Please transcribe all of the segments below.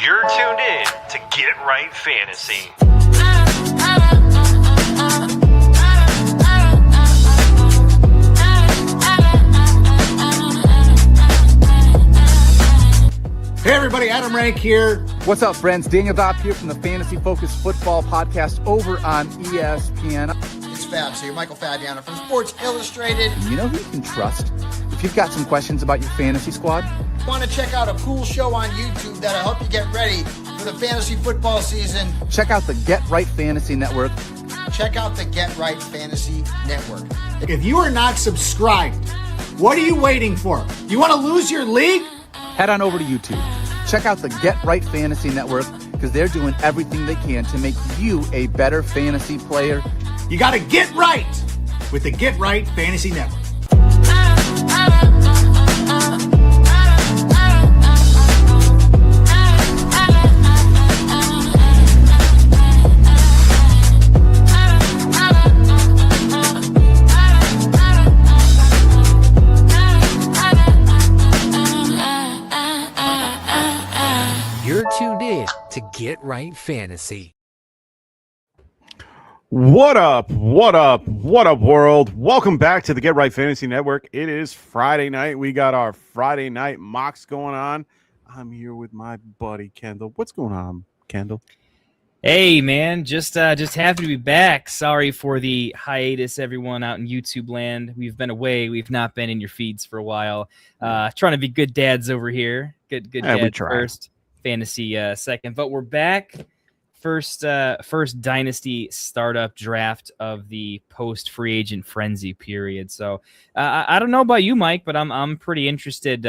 You're tuned in to Get Right Fantasy. Hey everybody, Adam Rank here. What's up, friends? Daniel Dopp here from the Fantasy Focused Football Podcast over on ESPN. It's Fab, so you're Michael Fadiana from Sports Illustrated. You know who you can trust if you've got some questions about your fantasy squad? Want to check out a cool show on YouTube that'll help you get ready for the fantasy football season? Check out the Get Right Fantasy Network. Check out the Get Right Fantasy Network. If you are not subscribed, what are you waiting for? You want to lose your league? Head on over to YouTube. Check out the Get Right Fantasy Network because they're doing everything they can to make you a better fantasy player. You got to get right with the Get Right Fantasy Network. You're tuned in to Get Right Fantasy. What up, world? Welcome back to the Get Right Fantasy Network. It is Friday night. We got our Friday night mocks going on. I'm here with my buddy, Kendall. What's going on, Kendall? Hey, man, just happy to be back. Sorry for the hiatus, everyone out in YouTube land. We've been away. We've not been in your feeds for a while. Trying to be good dads over here. Good dads first, fantasy second. But we're back. First Dynasty startup draft of the post-free agent frenzy period. So I don't know about you, Mike, but I'm pretty interested.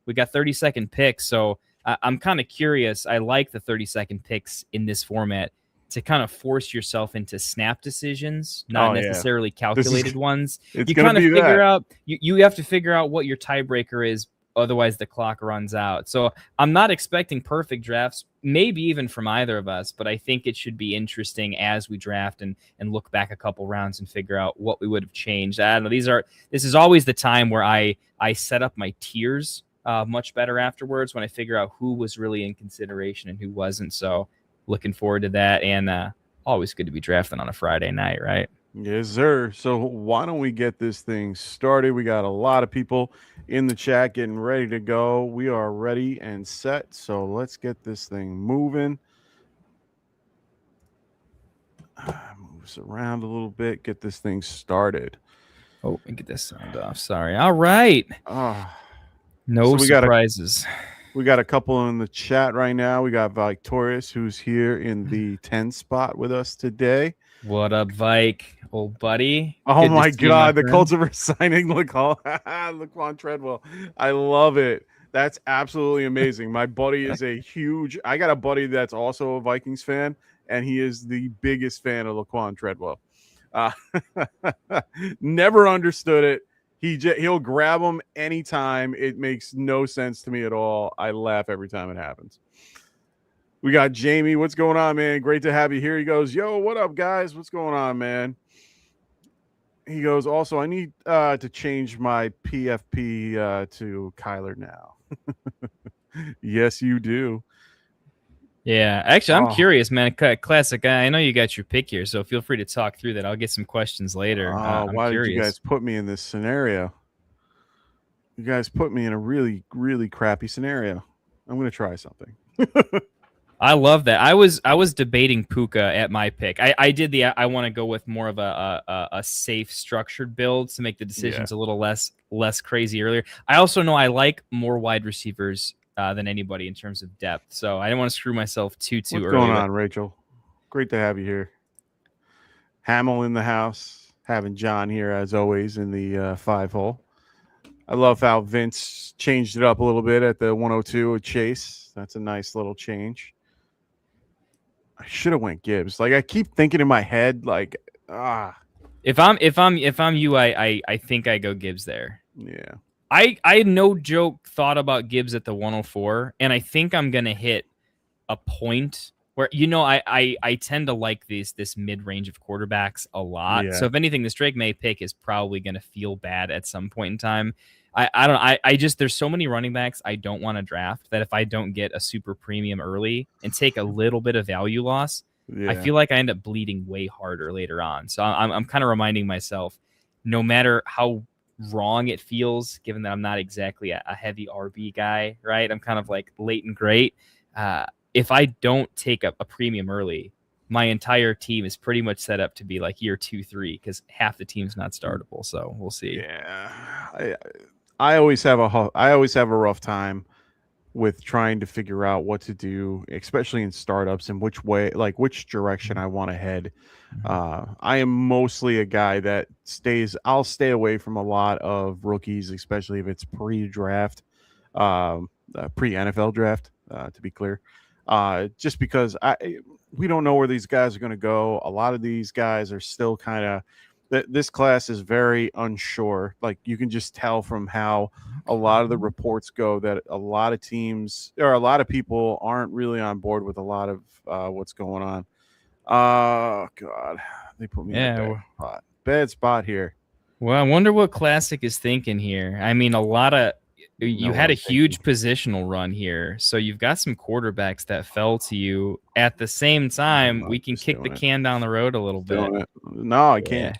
We got 30-second picks, so I'm kind of curious. I like the 30-second picks in this format to kind of force yourself into snap decisions, not necessarily calculated ones. You kind of figure out you have to figure out what your tiebreaker is. Otherwise, the clock runs out. So I'm not expecting perfect drafts, maybe even from either of us, but I think it should be interesting as we draft and look back a couple rounds and figure out what we would have changed. I don't know. This is always the time where I set up my tiers much better afterwards when I figure out who was really in consideration and who wasn't. So looking forward to that, and always good to be drafting on a Friday night, right? Yes, sir. So why don't we get this thing started? We got a lot of people in the chat getting ready to go. We are ready and set. So let's get this thing moving. Moves around a little bit. Get this thing started. Oh, and get this sound off. Sorry. All right. No surprises. We got a couple in the chat right now. We got Victorious, who's here in the 10 spot with us today. What up, Vike, old buddy? Oh my God, the Colts are signing Laquan Treadwell. I love it. That's absolutely amazing. My buddy is I got a buddy that's also a Vikings fan, and he is the biggest fan of Laquan Treadwell. Never understood it. He'll grab him anytime. It makes no sense to me at all. I laugh every time it happens. We got Jamie. What's going on, man? Great to have you here. He goes, yo, what up, guys? What's going on, man? He goes, also, I need to change my PFP to Kyler now. Yes, you do. Yeah, actually, I'm curious, man. Classic. I know you got your pick here, so feel free to talk through that. I'll get some questions later. Why did you guys put me in this scenario? You guys put me in a really, really crappy scenario. I'm going to try something. I love that. I was debating Puka at my pick. I did I want to go with more of a safe, structured build to make the decisions a little less crazy earlier. I also know I like more wide receivers than anybody in terms of depth, so I didn't want to screw myself too early. What's going on, Rachel? Great to have you here. Hamill in the house, having John here as always in the 5 hole. I love how Vince changed it up a little bit at the 102 with Chase. That's a nice little change. I should have went Gibbs. Like I keep thinking in my head, like If I'm you, I think I go Gibbs there. Yeah. I no joke thought about Gibbs at the 104, and I think I'm gonna hit a point where I tend to like this mid range of quarterbacks a lot. Yeah. So if anything, this Drake May pick is probably going to feel bad at some point in time. I don't I just there's so many running backs I don't want to draft that if I don't get a super premium early and take a little bit of value loss, I feel like I end up bleeding way harder later on. So I'm kind of reminding myself, no matter how wrong it feels, given that I'm not exactly a heavy RB guy, right? I'm kind of like late and great. If I don't take a premium early, my entire team is pretty much set up to be like year 2, 3, because half the team's not startable. So we'll see. Yeah, I always have a rough time with trying to figure out what to do, especially in startups, and which direction I want to head. I am mostly a guy that I'll stay away from a lot of rookies, especially if it's pre-draft, pre-NFL draft, to be clear. Just because we don't know where these guys are going to go. A lot of these guys are still kind of this class is very unsure. Like you can just tell from how a lot of the reports go that a lot of teams or a lot of people aren't really on board with a lot of what's going on. Oh God, they put me in a bad spot here. Well, I wonder what Classic is thinking here. I mean, you had a huge positional run here, so you've got some quarterbacks that fell to you. At the same time, we can kick the can down the road a little bit. No, I can't.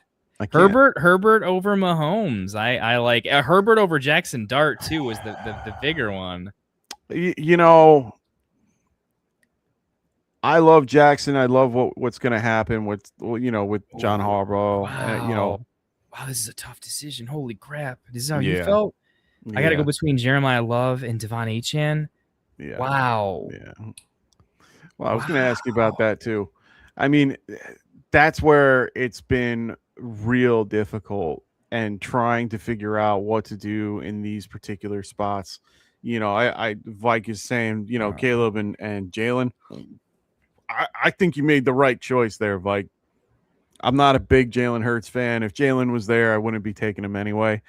Herbert over Mahomes. I like Herbert over Jackson Dart too was the bigger one. I love Jackson. I love what's going to happen with John Harbaugh. Wow. Wow, this is a tough decision. Holy crap! This is how you felt. I got to go between Jeremiah Love and Devon Achane. Yeah. Wow. Yeah. Well, I was going to ask you about that too. I mean, that's where it's been real difficult and trying to figure out what to do in these particular spots. Vike is saying, Caleb and Jalen. I think you made the right choice there, Vike. I'm not a big Jalen Hurts fan. If Jalen was there, I wouldn't be taking him anyway.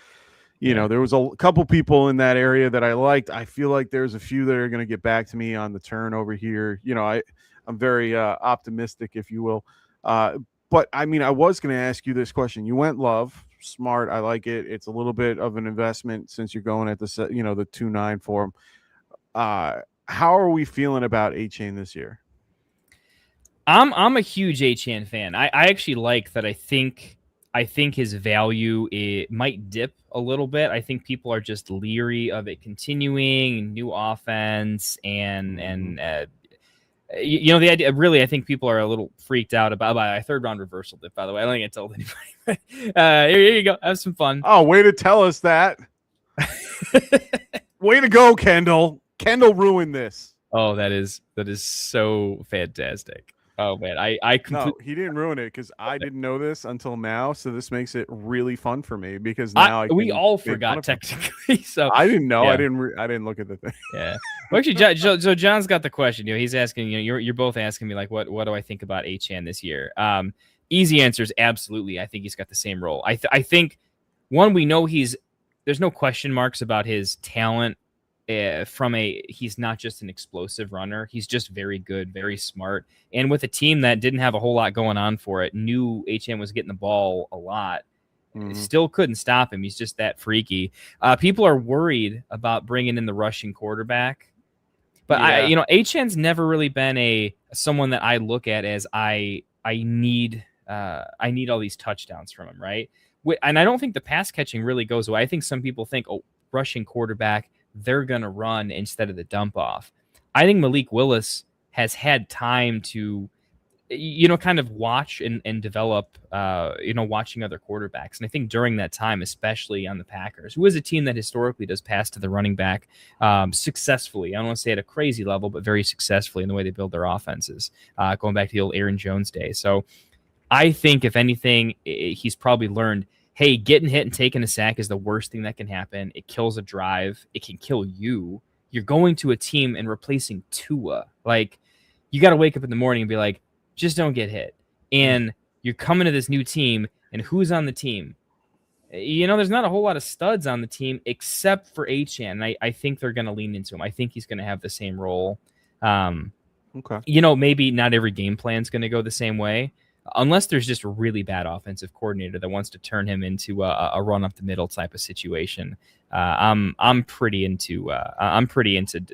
There was a couple people in that area that I liked. I feel like there's a few that are going to get back to me on the turn over here. I'm very optimistic, if you will. But I mean, I was going to ask you this question. You went Love, smart. I like it. It's a little bit of an investment since you're going at the 2.9 for him. How are we feeling about Achane this year? I'm a huge Achane fan. I actually like that. I think his value might dip a little bit. I think people are just leery of it continuing, new offense, and the idea. Really, I think people are a little freaked out about a third round reversal dip. By the way, I don't think I told anybody. Here you go. Have some fun. Oh, way to tell us that. Way to go, Kendall. Kendall ruined this. Oh, that is so fantastic. Oh man, no, he didn't ruin it because I didn't know this until now. So this makes it really fun for me because now we all forgot technically. So I didn't know. Yeah. I didn't look at the thing. Yeah. Well, actually, so John's got the question. He's asking. You're both asking me like, what do I think about Achane this year? Easy answer is absolutely. I think he's got the same role. I think one, we know there's no question marks about his talent. He's not just an explosive runner. He's just very good, very smart. And with a team that didn't have a whole lot going on for it, knew Achane was getting the ball a lot, still couldn't stop him. He's just that freaky. People are worried about bringing in the rushing quarterback. But Achane's never really been someone that I look at as I need all these touchdowns from him, right? And I don't think the pass catching really goes away. I think some people think, rushing quarterback, they're going to run instead of the dump off. I think Malik Willis has had time to, kind of watch and develop, watching other quarterbacks. And I think during that time, especially on the Packers, who is a team that historically does pass to the running back successfully. I don't want to say at a crazy level, but very successfully in the way they build their offenses, going back to the old Aaron Jones day. So I think if anything, he's probably learned, hey, getting hit and taking a sack is the worst thing that can happen. It kills a drive. It can kill you. You're going to a team and replacing Tua. Like, you got to wake up in the morning and be like, just don't get hit. And you're coming to this new team, and who's on the team? There's not a whole lot of studs on the team except for Achane. And I think they're going to lean into him. I think he's going to have the same role. Okay. Maybe not every game plan is going to go the same way, unless there's just a really bad offensive coordinator that wants to turn him into a run up the middle type of situation. I'm pretty into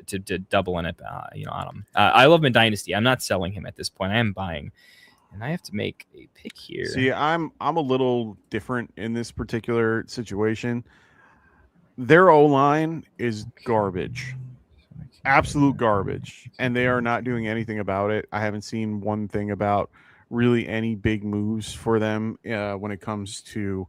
to doubling it on him. I love him in Dynasty. I'm not selling him at this point. I am buying, and I have to make a pick here. See, I'm a little different in this particular situation. Their O-line is garbage. Absolute garbage, and they are not doing anything about it. I haven't seen one thing about really any big moves for them when it comes to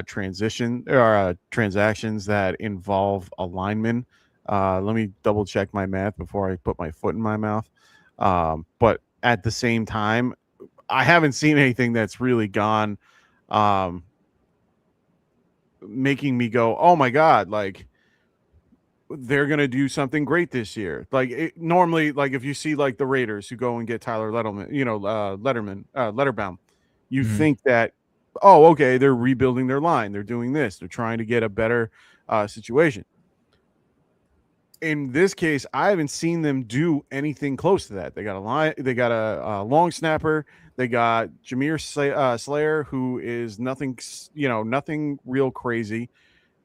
transactions that involve a lineman. Let me double check my math before I put my foot in my mouth. But at the same time, I haven't seen anything that's really gone making me go, oh my God, like they're going to do something great this year. Like normally, like if you see like the Raiders who go and get Tyler Letterbaum, you think that, oh, okay, they're rebuilding their line. They're doing this. They're trying to get a better situation. In this case, I haven't seen them do anything close to that. They got a line. They got a long snapper. They got Jameer Slayer, who is nothing real crazy.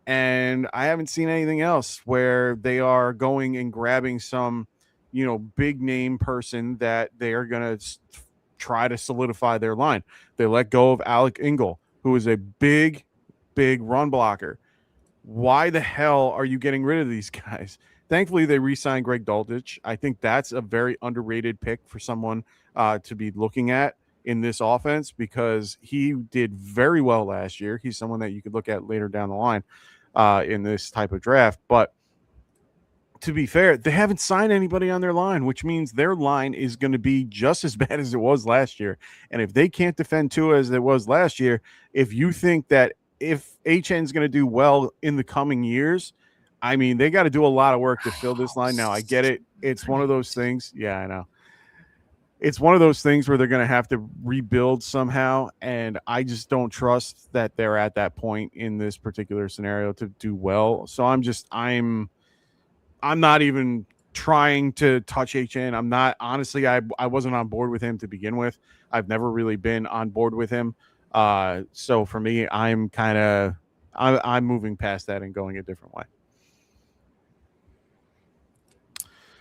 And I haven't seen anything else where they are going and grabbing some, big name person that they are going to try to solidify their line. They let go of Alec Ingle, who is a big, big run blocker. Why the hell are you getting rid of these guys? Thankfully, they re-signed Greg Dulcich. I think that's a very underrated pick for someone to be looking at in this offense because he did very well last year. He's someone that you could look at later down the line in this type of draft. But to be fair, they haven't signed anybody on their line, which means their line is going to be just as bad as it was last year. And if they can't defend Tua as it was last year, if you think that if HN is going to do well in the coming years, I mean, they got to do a lot of work to fill this line. Now, I get it. It's one of those things. Yeah, I know. It's one of those things where they're going to have to rebuild somehow. And I just don't trust that they're at that point in this particular scenario to do well. So I'm not even trying to touch HN. I'm not, honestly, I wasn't on board with him to begin with. I've never really been on board with him. So for me, I'm moving past that and going a different way.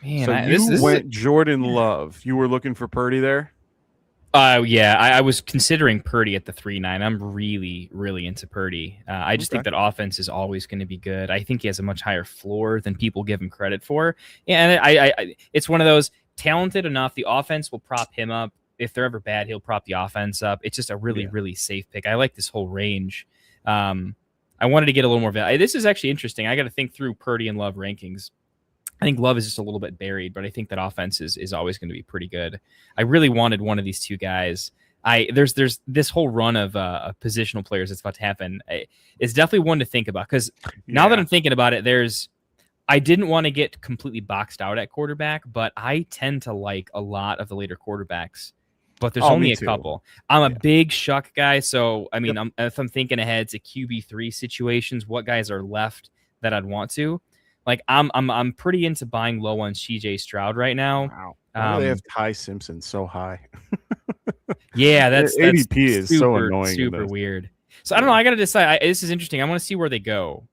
Man, so you went Jordan Love. You were looking for Purdy there? Yeah, I was considering Purdy at the 3-9. I'm really, really into Purdy. I just think that offense is always going to be good. I think he has a much higher floor than people give him credit for. And I it's one of those talented enough. The offense will prop him up. If they're ever bad, he'll prop the offense up. It's just a really, really safe pick. I like this whole range. I wanted to get a little more value. This is actually interesting. I got to think through Purdy and Love rankings. I think Love is just a little bit buried, but I think that offense is always going to be pretty good. I really wanted one of these two guys. There's this whole run of positional players that's about to happen. It's definitely one to think about because now that I'm thinking about it, I didn't want to get completely boxed out at quarterback, but I tend to like a lot of the later quarterbacks. But there's only a couple. I'm a big Shuck guy, so I mean, if I'm thinking ahead to QB3 situations, what guys are left that I'd want to? Like I'm pretty into buying low on CJ Stroud right now. Wow. Why do they have Ty Simpson so high? Yeah, that's ADP is so annoying. Super weird. So I don't know. I got to decide. This is interesting. I want to see where they go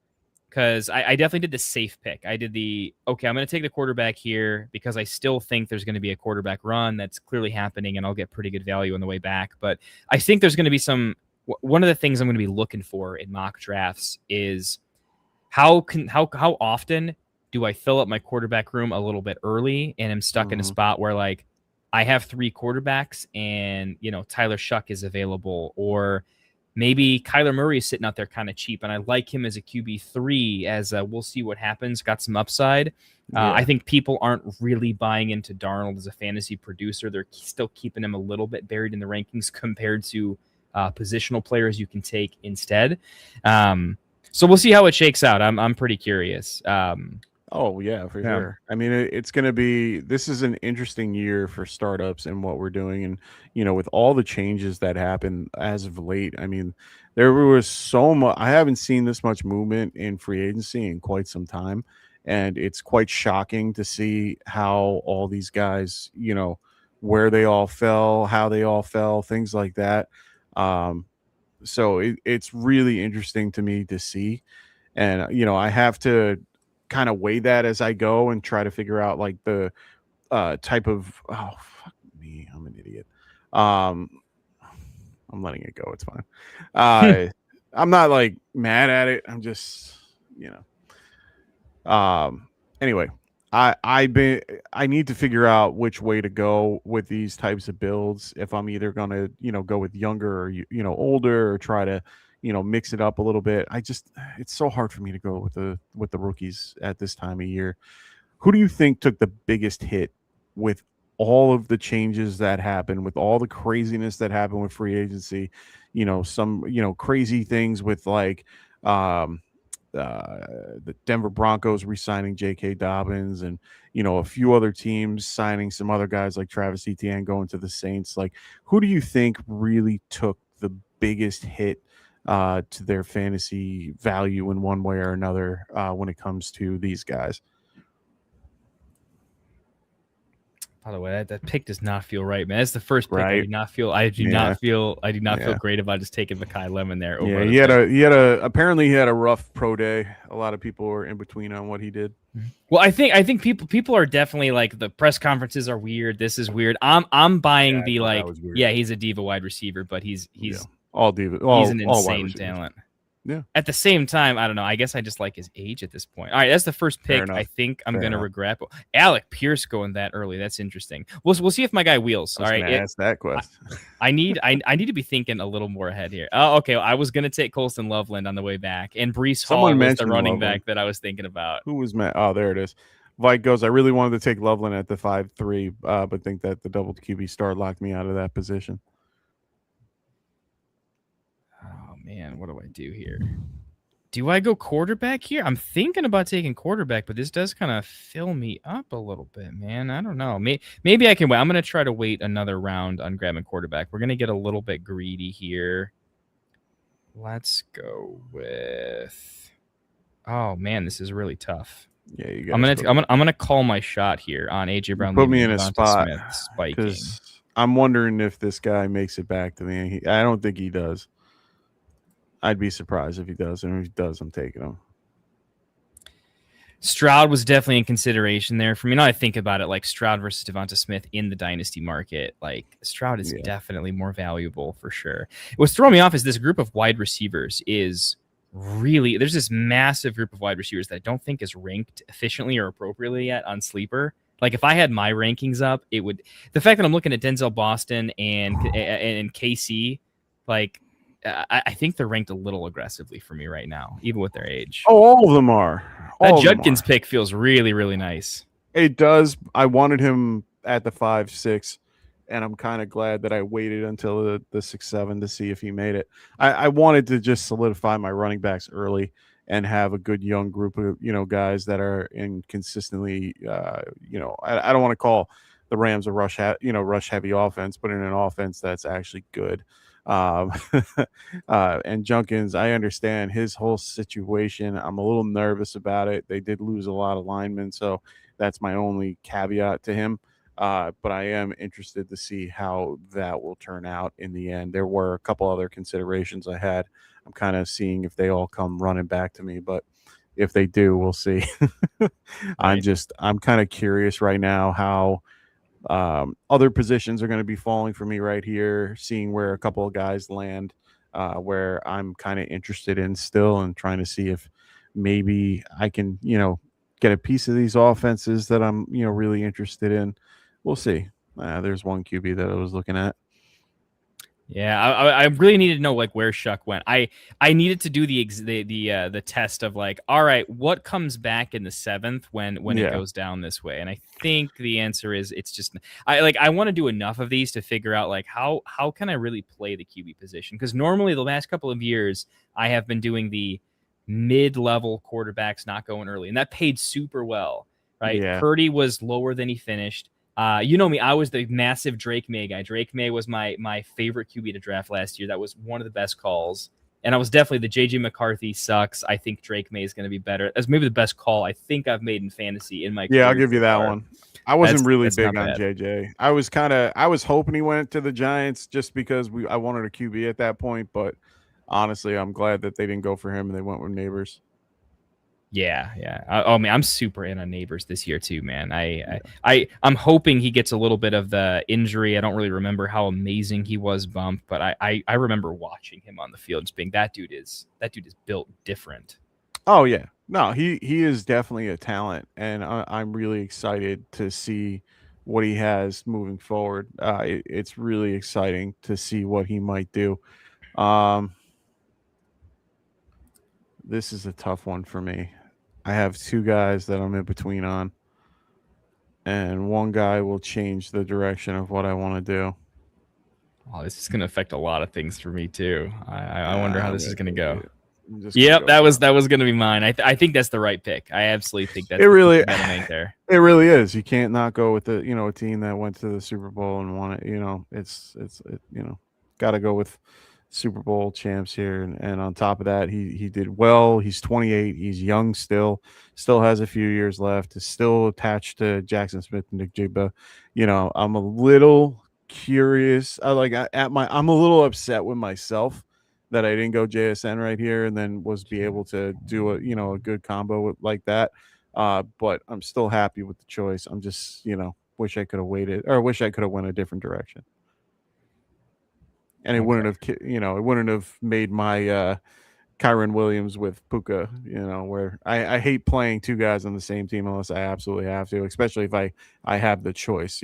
because I definitely did the safe pick. I did I'm going to take the quarterback here because I still think there's going to be a quarterback run that's clearly happening and I'll get pretty good value on the way back. But I think there's going to be one of the things I'm going to be looking for in mock drafts is how often do I fill up my quarterback room a little bit early and I'm stuck in a spot where like I have 3 quarterbacks and Tyler Shuck is available, or maybe Kyler Murray is sitting out there kind of cheap and I like him as a QB3 as we'll see what happens, got some upside. I think people aren't really buying into Darnold as a fantasy producer. They're still keeping him a little bit buried in the rankings compared to positional players you can take instead. So we'll see how it shakes out. I'm pretty curious. Oh yeah, for sure. I mean, this is an interesting year for startups and what we're doing. And, with all the changes that happened as of late, I mean, there was so much, I haven't seen this much movement in free agency in quite some time. and it's quite shocking to see how all these guys, where they all fell, how they all fell, things like that. So it's really interesting to me to see, and I have to kind of weigh that as I go and try to figure out like the type of fuck me, I'm an idiot. I'm letting it go. It's fine. I'm not like mad at it. I'm just, anyway, I need to figure out which way to go with these types of builds. If I'm either going to, go with younger or, older, or try to, mix it up a little bit. It's so hard for me to go with the rookies at this time of year. Who do you think took the biggest hit with all of the changes that happened, with all the craziness that happened with free agency? Some, crazy things with like, the Denver Broncos re-signing J.K. Dobbins, and a few other teams signing some other guys like Travis Etienne going to the Saints. Like, who do you think really took the biggest hit to their fantasy value in one way or another when it comes to these guys? By the way, that pick does not feel right, man. That's the first pick. Right. I do not feel great about just taking Mekhi Lemon there. Over He had apparently he had a rough pro day. A lot of people were in between on what he did. Well, I think people are definitely like, the press conferences are weird. This is weird. I'm buying the like, he's a diva wide receiver, but he's all diva. He's an insane talent. Yeah. At the same time, I don't know. I guess I just like his age at this point. All right, that's the first pick. I think I'm going to regret. Alec Pierce going that early. That's interesting. We'll see if my guy wheels. All right, ask that question. I need to be thinking a little more ahead here. Oh, okay. I was going to take Colston Loveland on the way back, and Breece Hall was the running back that I was thinking about. Who was Matt? Oh, there it is. Vike goes, I really wanted to take Loveland at the 5-3, but think that the double QB start locked me out of that position. Oh man, what do I do here? Do I go quarterback here? I'm thinking about taking quarterback, but this does kind of fill me up a little bit, man. I don't know. Maybe I can wait. I'm going to try to wait another round on grabbing quarterback. We're going to get a little bit greedy here. Let's go with... Oh, man, this is really tough. Yeah, you guys. I'm gonna call my shot here on AJ Brown. Put me in a spot because I'm wondering if this guy makes it back to me. I don't think he does. I'd be surprised if he does, and if he does, I'm taking him. Stroud was definitely in consideration there for me. Now I think about it, like Stroud versus Devonta Smith in the dynasty market, like Stroud is definitely more valuable for sure. What's throwing me off is this group of wide receivers is really, there's this massive group of wide receivers that I don't think is ranked efficiently or appropriately yet on Sleeper. Like if I had my rankings up, it would, the fact that I'm looking at Denzel Boston and KC, like I think they're ranked a little aggressively for me right now, even with their age. Oh, all of them are. That Judkins pick feels really, really nice. It does. I wanted him at the 5-6, and I'm kind of glad that I waited until the 6-7 to see if he made it. I wanted to just solidify my running backs early and have a good young group of guys that are in consistently I don't want to call the Rams a rush heavy offense, but in an offense that's actually good. And Junkins, I understand his whole situation. I'm a little nervous about it. They did lose a lot of linemen, so that's my only caveat to him. But I am interested to see how that will turn out in the end. There were a couple other considerations I had. I'm kind of seeing if they all come running back to me, but if they do, we'll see. I'm kind of curious right now how other positions are going to be falling for me right here, seeing where a couple of guys land, where I'm kind of interested in still, and trying to see if maybe I can, get a piece of these offenses that I'm, really interested in. We'll see. There's one QB that I was looking at. Yeah, I really needed to know like where Shuck went. I needed to do the test of like, all right, what comes back in the 7th when it goes down this way? And I think the answer is it's just I want to do enough of these to figure out like how can I really play the QB position? Because normally the last couple of years I have been doing the mid-level quarterbacks not going early, and that paid super well, right? Yeah. Purdy was lower than he finished. You know me, I was the massive Drake May guy. Drake May was my favorite QB to draft last year. That was one of the best calls. And I was definitely the JJ McCarthy sucks. I think Drake May is going to be better. That's maybe the best call I think I've made in fantasy in my career. Yeah, I'll give you that one. I wasn't really that's big not on bad. JJ. I was hoping he went to the Giants just because I wanted a QB at that point, but honestly, I'm glad that they didn't go for him and they went with Neighbors. Yeah. Oh man, I'm super in on Neighbors this year too, man. I'm hoping he gets a little bit of the injury. I don't really remember how amazing he was bumped, but I remember watching him on the field, just being that dude is built different. Oh yeah, no, he is definitely a talent, and I'm really excited to see what he has moving forward. It's really exciting to see what he might do. This is a tough one for me. I have two guys that I'm in between on, and one guy will change the direction of what I want to do. Oh, this is going to affect a lot of things for me too. I wonder how this is going to go. Yep, that was going to be mine. I think that's the right pick. I absolutely think that's it. Really, you gotta make there. It really is. You can't not go with a team that went to the Super Bowl and won it. It's got to go with Super Bowl champs here, and on top of that, he did well. He's 28. He's young still has a few years left. Is still attached to Jackson Smith and Nick Jigba. I'm a little curious. I'm a little upset with myself that I didn't go JSN right here and then was be able to do a good combo like that. But I'm still happy with the choice. I'm just wish I could have waited, or wish I could have went a different direction. And it wouldn't have made my Kyron Williams with Puka, where I hate playing two guys on the same team unless I absolutely have to, especially if I have the choice,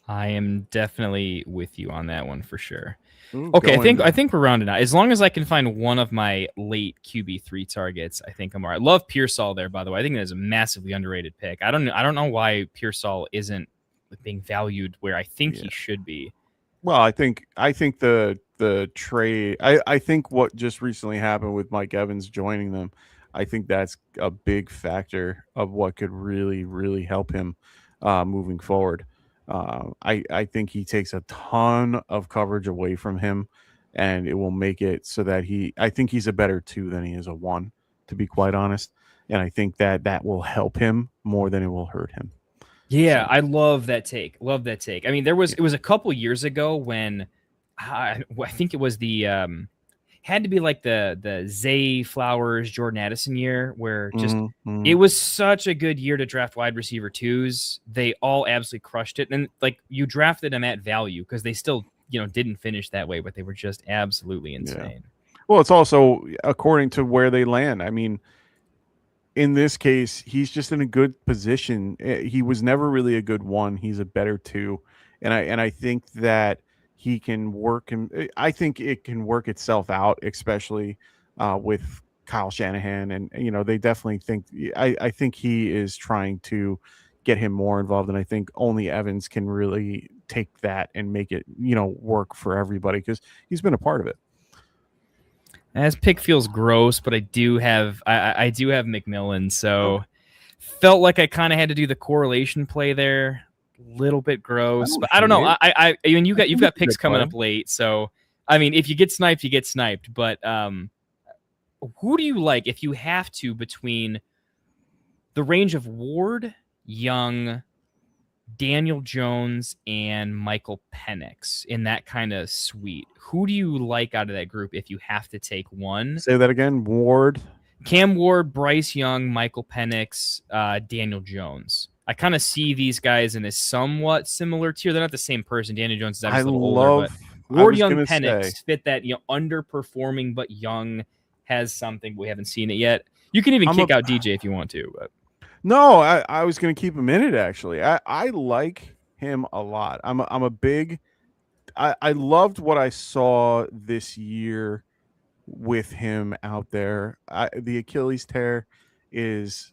I am definitely with you on that one for sure. Ooh, Okay, I think we're rounding out. As long as I can find one of my late QB3 targets, I think I'm all right. Love Pearsall there, by the way. I think that is a massively underrated pick. I don't know why Pearsall isn't being valued where I think he should be. Well, I think the trade. I think what just recently happened with Mike Evans joining them, I think that's a big factor of what could really, really help him moving forward. I think he takes a ton of coverage away from him, and it will make it so that I think he's a better 2 than he is a 1, to be quite honest. And I think that will help him more than it will hurt him. Yeah, I love that take. I mean, it was a couple years ago when I think it was the had to be like the Zay Flowers, Jordan Addison year where just it was such a good year to draft wide receiver 2s. They all absolutely crushed it. And like you drafted them at value because they still, didn't finish that way, but they were just absolutely insane. Yeah. Well, it's also according to where they land. I mean, in this case, he's just in a good position. He was never really a good 1. He's a better 2. And I think that he can work, and I think it can work itself out, especially with Kyle Shanahan. And, they definitely think, I think he is trying to get him more involved. And I think only Evans can really take that and make it, work for everybody because he's been a part of it. This pick feels gross, but I do have McMillan, so felt like I kind of had to do the correlation play there. Little bit gross, but I don't know. I mean, you've got picks coming up late, so I mean, if you get sniped, you get sniped. But who do you like if you have to between the range of Ward, Young, Daniel Jones, and Michael Penix in that kind of suite? Who do you like out of that group if you have to take one? Say that again. Cam Ward, Bryce Young, Michael Penix, Daniel Jones. I kind of see these guys in a somewhat similar tier. They're not the same person. Daniel Jones is obviously a little older, but Ward, Young, Penix fit that underperforming but young, has something. We haven't seen it yet. You can even kick out DJ if you want to. But no, I was going to keep him in it. Actually, I like him a lot. I'm a big. I loved what I saw this year with him out there. The Achilles tear is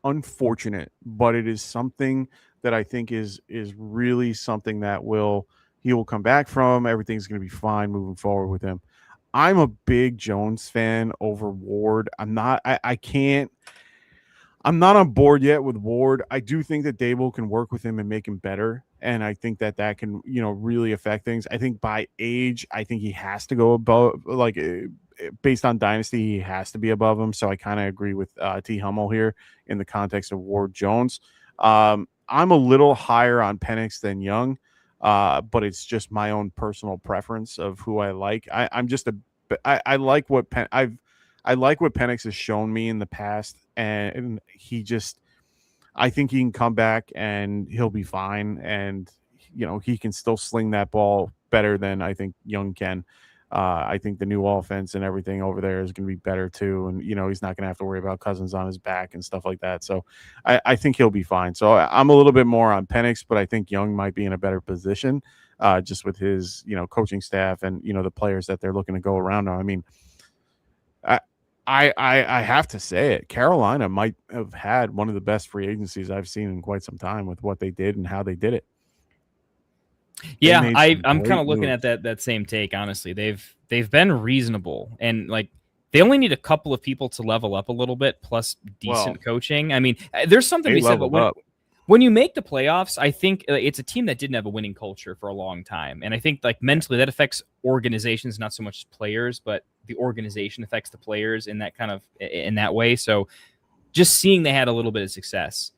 unfortunate, but it is something that I think is really something that he will come back from. Everything's going to be fine moving forward with him. I'm a big Jones fan over Ward. I'm not. I can't. I'm not on board yet with Ward. I do think that Dable can work with him and make him better. And I think that can, really affect things. I think by age, I think he has to go above, like based on Dynasty, he has to be above him. So I kind of agree with T. Hummel here in the context of Ward Jones. I'm a little higher on Penix than Young, but it's just my own personal preference of who I like. I like what I like what Penix has shown me in the past, and I think he can come back and he'll be fine, and he can still sling that ball better than I think Young can. I think the new offense and everything over there is going to be better too, and he's not going to have to worry about Cousins on his back and stuff like that. So I think he'll be fine. So I'm a little bit more on Penix, but I think Young might be in a better position, just with his coaching staff and the players that they're looking to go around on. I mean, I have to say it. Carolina might have had one of the best free agencies I've seen in quite some time with what they did and how they did it. Yeah, I'm kind of looking at that same take. Honestly, they've been reasonable, and like they only need a couple of people to level up a little bit, plus decent coaching. I mean, there's something we said, but when you make the playoffs, I think it's a team that didn't have a winning culture for a long time, and I think like mentally that affects organizations, not so much players, but the organization affects the players in that way. So, just seeing they had a little bit of success,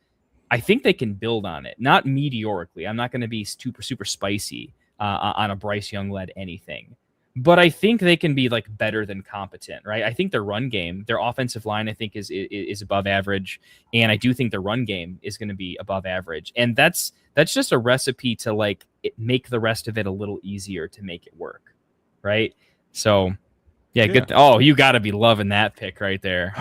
I think they can build on it, not meteorically. I'm not going to be super spicy on a Bryce Young led anything, but I think they can be like better than competent, right? I think their run game, their offensive line, I think is above average, and I do think their run game is going to be above average, and that's just a recipe to like make the rest of it a little easier to make it work, right? So, yeah. Good. Oh, you got to be loving that pick right there.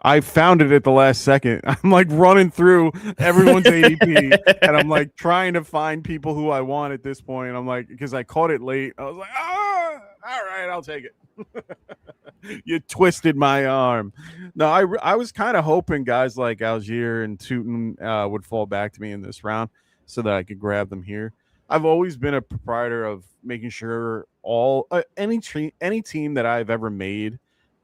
I found it at the last second. I'm like running through everyone's ADP, and I'm like trying to find people who I want at this point. I'm like, because I caught it late. I was like, all right, I'll take it. You twisted my arm. No, I was kind of hoping guys like Algier and Tootin would fall back to me in this round so that I could grab them here. I've always been a proprietor of making sure any team that I've ever made,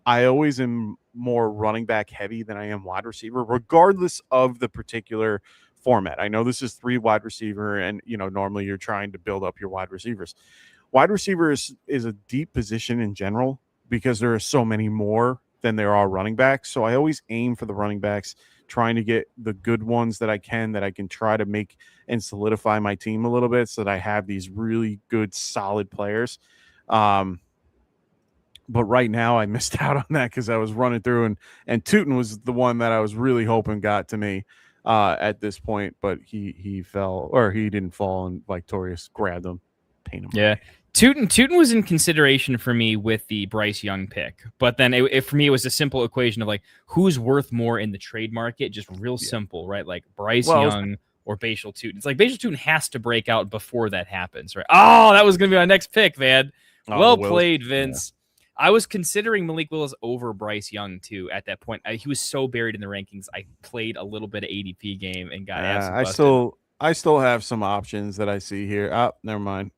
I always am more running back heavy than I am wide receiver, regardless of the particular format. I know this is 3 wide receiver, and normally you're trying to build up your wide receivers. Wide receivers is a deep position in general because there are so many more than there are running backs. So I always aim for the running backs, trying to get the good ones that I can try to make and solidify my team a little bit so that I have these really good, solid players. But right now I missed out on that because I was running through, and Tootin was the one that I was really hoping got to me at this point, but he fell, or he didn't fall, and Victorious grabbed him, pain him. Yeah. Tootin was in consideration for me with the Bryce Young pick, but then for me it was a simple equation of like who's worth more in the trade market, just real simple, right? Like Bryce Young or Bashal Tootin. It's like Bashal Tootin has to break out before that happens, right? Oh, that was going to be my next pick, man. Well played, Vince. Yeah. I was considering Malik Willis over Bryce Young too at that point. He was so buried in the rankings. I played a little bit of ADP game and got absolutely busted. I still have some options that I see here. Oh, never mind.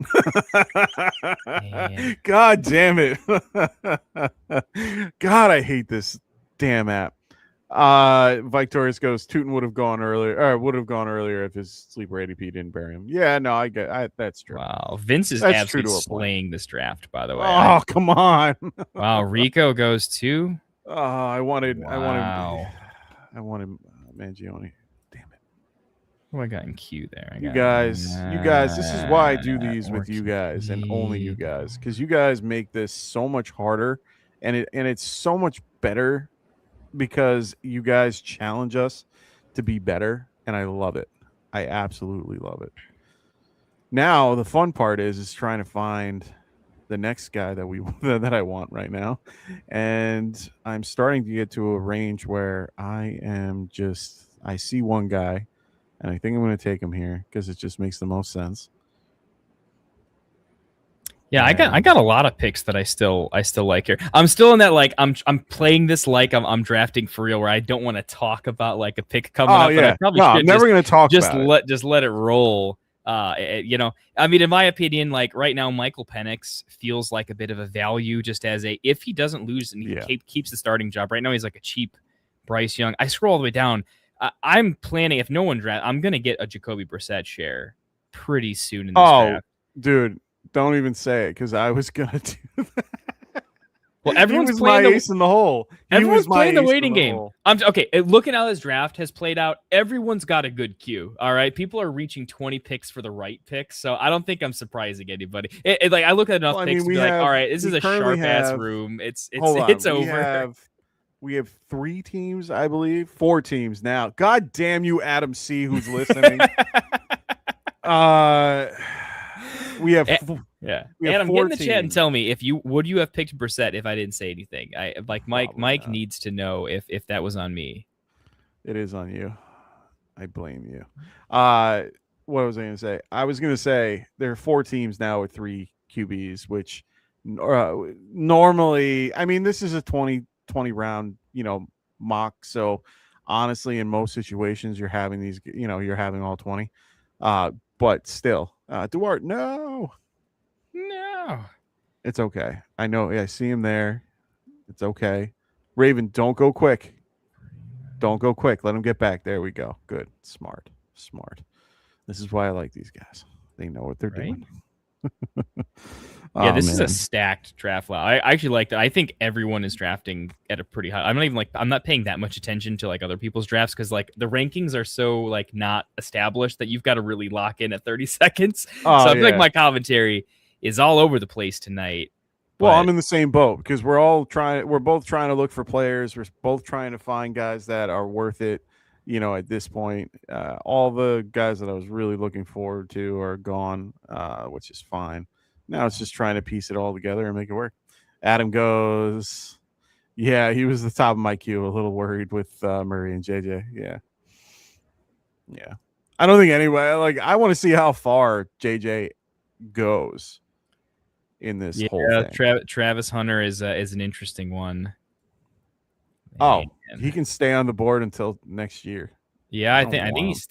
God damn it. God, I hate this damn app. Victorious goes, Tootin would have gone earlier if his sleeper ADP didn't bury him. Yeah, no, that's true. Wow, Vince is absolutely slaying this draft, by the way. Oh, come on. Wow, Rico goes to. Oh, I wanted Mangione. Damn it. What I got in queue there? You guys, this is why I do these with you guys and only you guys, because you guys make this so much harder, and it's so much better because you guys challenge us to be better, and I love it. I absolutely love it. Now the fun part is trying to find the next guy that I want right now, and I'm starting to get to a range where I see one guy, and I think I'm going to take him here because it just makes the most sense. Yeah, I got a lot of picks that I still like here. I'm still in that like I'm playing this like I'm drafting for real, where I don't want to talk about like a pick coming up. Yeah. But I probably I'm never going to talk about just let it roll. I mean, in my opinion, like right now, Michael Penix feels like a bit of a value, just as if he doesn't lose and he keeps the starting job. Right now, he's like a cheap Bryce Young. I scroll all the way down. I'm planning, if no one draft, I'm going to get a Jacoby Brissett share pretty soon in this draft. Dude, don't even say it because I was going to do that. Well, everyone's playing my ace in the hole. Everyone's playing the waiting game. Looking how this draft has played out, everyone's got a good queue. All right, people are reaching 20 picks for the right picks, so I don't think I'm surprising anybody. Like I look at enough picks and be like, all right, this is a sharp ass room. It's over. We have 3 teams, I believe, 4 teams now. God damn you, Adam C, who's listening. We have Adam, get in the chat and tell me would you have picked Brissett if I didn't say anything. Mike needs to know if that was on me. It is on you. I blame you. What was I going to say? I was going to say there are 4 teams now with 3 QBs, which normally, I mean, this is a 20 round, mock. So honestly, in most situations, you're having these, you're having all 20. But still, Duarte, no, it's okay. I know. I see him there. It's okay. Raven, don't go quick. Don't go quick. Let him get back. There we go. Good. Smart. This is why I like these guys. They know what they're doing. Yeah, this is a stacked draft lot. I actually like that. I think everyone is drafting at a pretty high. I'm not paying that much attention to other people's drafts because the rankings are so not established that you've got to really lock in at 30 seconds. So I feel like my commentary is all over the place tonight. Well, I'm in the same boat because we're both trying to look for players. We're both trying to find guys that are worth it. At this point, all the guys that I was really looking forward to are gone, which is fine. Now it's just trying to piece it all together and make it work. Adam goes, yeah, he was the top of my queue. A little worried with Murray and JJ. Yeah. I don't think anyway. I want to see how far JJ goes in this whole thing. Travis Hunter is an interesting one. Man. Oh, he can stay on the board until next year. Yeah, I think he's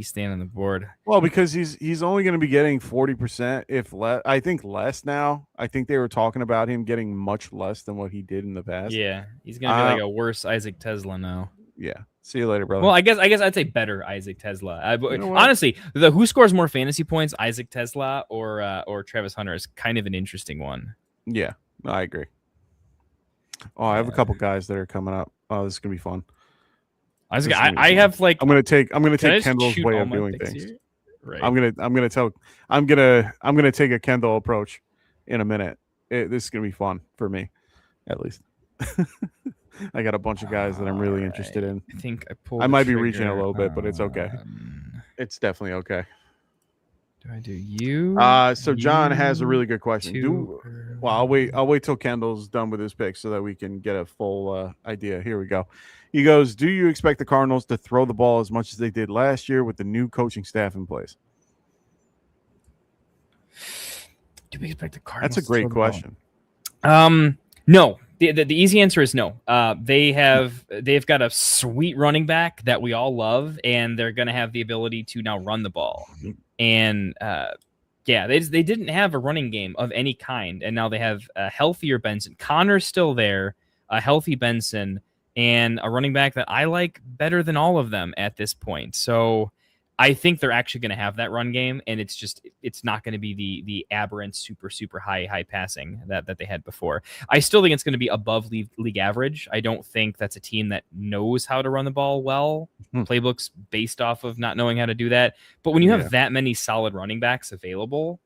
staying on the board. Well, because he's only going to be getting 40%, if less. I think less now. I think they were talking about him getting much less than what he did in the past. Yeah, he's going to be a worse Isaac Tesla now. Yeah. See you later, brother. Well, I guess I'd say better Isaac Tesla. Honestly, who scores more fantasy points, Isaac Tesla or Travis Hunter, is kind of an interesting one. Yeah, I agree. Oh, I have a couple guys that are coming up. Oh, this is gonna be fun. I have I'm gonna take Kendall's way of doing things. Here? Right. I'm gonna take a Kendall approach in a minute. This is gonna be fun for me, at least. I got a bunch of guys that I'm really interested in. I think I might be reaching a little bit, but it's okay. It's definitely okay. Do I do you? So John has a really good question. I'll wait till Kendall's done with his pick so that we can get a full idea. Here we go. He goes, do you expect the Cardinals to throw the ball as much as they did last year with the new coaching staff in place? Do we expect the Cardinals? That's a great question. No. The easy answer is no. They've got a sweet running back that we all love, and they're going to have the ability to now run the ball. And they didn't have a running game of any kind, and now they have a healthier Benson. Connor's still there, a healthy Benson, and a running back that I like better than all of them at this point. So I think they're actually going to have that run game, and it's not going to be the aberrant super high passing that they had before. I still think it's going to be above league average. I don't think that's a team that knows how to run the ball well. Playbooks based off of not knowing how to do that. But when you have that many solid running backs available,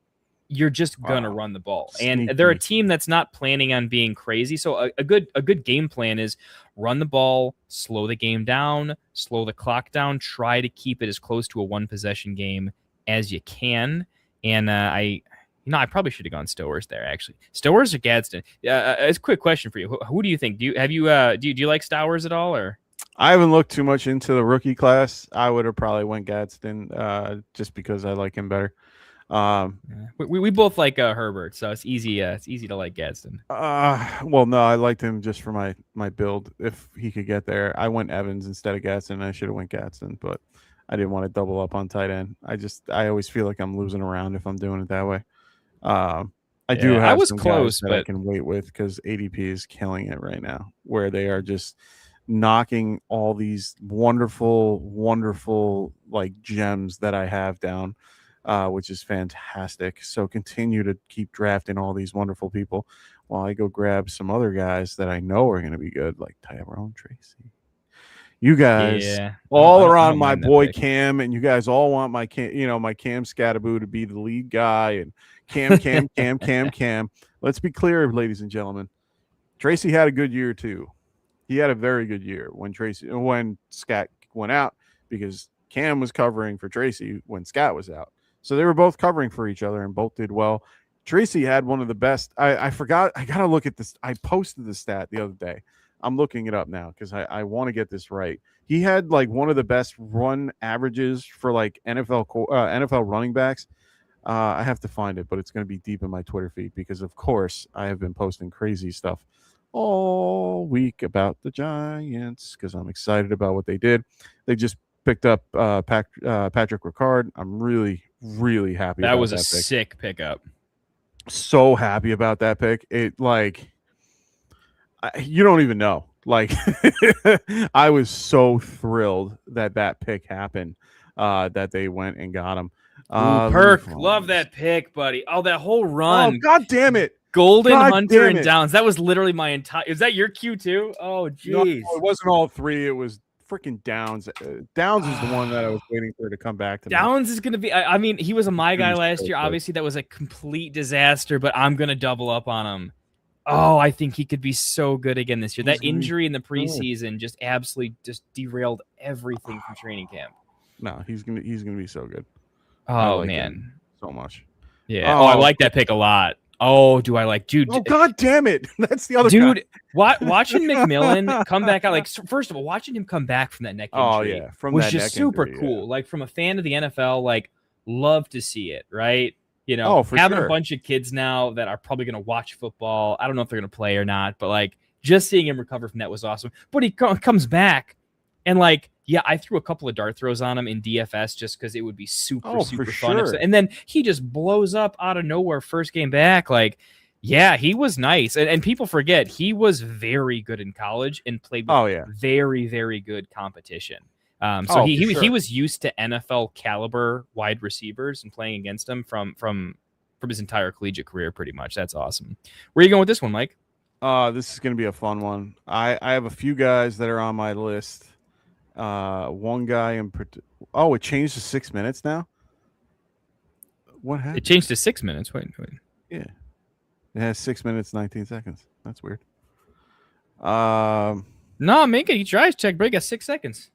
you're just going to run the ball. And they're a team that's not planning on being crazy. So a good game plan is run the ball, slow the game down, slow the clock down, try to keep it as close to a one possession game as you can. And I probably should have gone Stowers there, actually. Stowers or Gadsden? It's a quick question for you. Who do you think? Do you like Stowers at all, or? I haven't looked too much into the rookie class. I would have probably went Gadsden just because I like him better. We both like Herbert, so it's easy to like Gadsden. Well, no, I liked him just for my build. If he could get there, I went Evans instead of Gadsden. I should have went Gadsden, but I didn't want to double up on tight end. I always feel like I'm losing around if I'm doing it that way. I was close, but I can wait with because ADP is killing it right now, where they are just knocking all these wonderful, wonderful like gems that I have down, which is fantastic. So continue to keep drafting all these wonderful people while I go grab some other guys that I know are going to be good, like Tyrone Tracy. You guys Yeah, all I are on don't my mind that boy pick. Cam, and you guys all want my my Cam Scattaboo to be the lead guy, and Cam. Let's be clear, ladies and gentlemen. Tracy had a good year too. He had a very good year when Scat went out, because Cam was covering for Tracy when Scat was out. So they were both covering for each other and both did well. Tracy had one of the best. I forgot. I got to look at this. I posted the stat the other day. I'm looking it up now because I want to get this right. He had like one of the best run averages for like NFL running backs. I have to find it, but it's going to be deep in my Twitter feed because, of course, I have been posting crazy stuff all week about the Giants because I'm excited about what they did. They just picked up Patrick Ricard. I'm really, really happy That about was that a pick. sick pickup. So happy about that pick. It like you don't even know. Like I was so thrilled that pick happened. That they went and got him. Perk, love that pick, buddy. Oh, that whole run. Oh, God damn it. Golden, God Hunter, damn and it. Downs. That was literally my entire. Is that your Q too? Oh, jeez. No, it wasn't all three. It was freaking Downs. Downs is the one that I was waiting for to come back to me. Downs is going to be. I mean, he was a my guy last so year. good. Obviously, that was a complete disaster, but I'm going to double up on him. Oh, I think he could be so good again this year. That injury in the preseason just absolutely just derailed everything from training camp. No, he's gonna be so good. Oh, like man. him so much. Yeah. Oh, I like that pick a lot. Oh, do I like, dude? Oh, God damn it! That's the other dude. guy. Watching McMillan come back out, like first of all, watching him come back from that neck injury, was just super cool. Yeah. Like from a fan of the NFL, like love to see it, right? You know, having a bunch of kids now that are probably going to watch football. I don't know if they're going to play or not, but like just seeing him recover from that was awesome. But he comes back and like, yeah, I threw a couple of dart throws on him in DFS just because it would be super fun. Sure. And then he just blows up out of nowhere first game back. Like, yeah, he was nice. And people forget he was very good in college and played with very, very good competition. So he was used to NFL caliber wide receivers and playing against them from his entire collegiate career, pretty much. That's awesome. Where are you going with this one, Mike? This is going to be a fun one. I have a few guys that are on my list. One guy in it changed to 6 minutes now. What happened? It changed to 6 minutes. Wait. Yeah, it has 6 minutes 19 seconds. That's weird. No, make it. He tries check break at 6 seconds.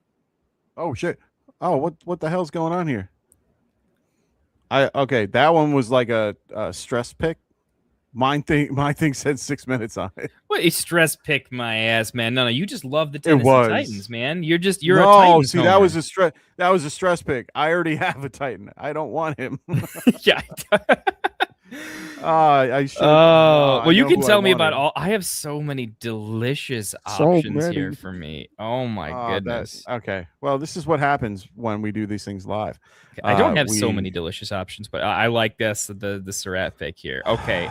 Oh shit! Oh, what the hell's going on here? That one was like a stress pick. My thing said 6 minutes on it. What a stress pick my ass, man. No, you just love the Tennessee Titans, man. You're a Titans see, homer. that was a stress pick. I already have a Titan. I don't want him. Yeah. I should. Well, you can tell me about all. I have so many delicious options here for me. Oh my goodness. Okay. Well, this is what happens when we do these things live. I don't have so many delicious options, but I like the Surratt pick here. Okay.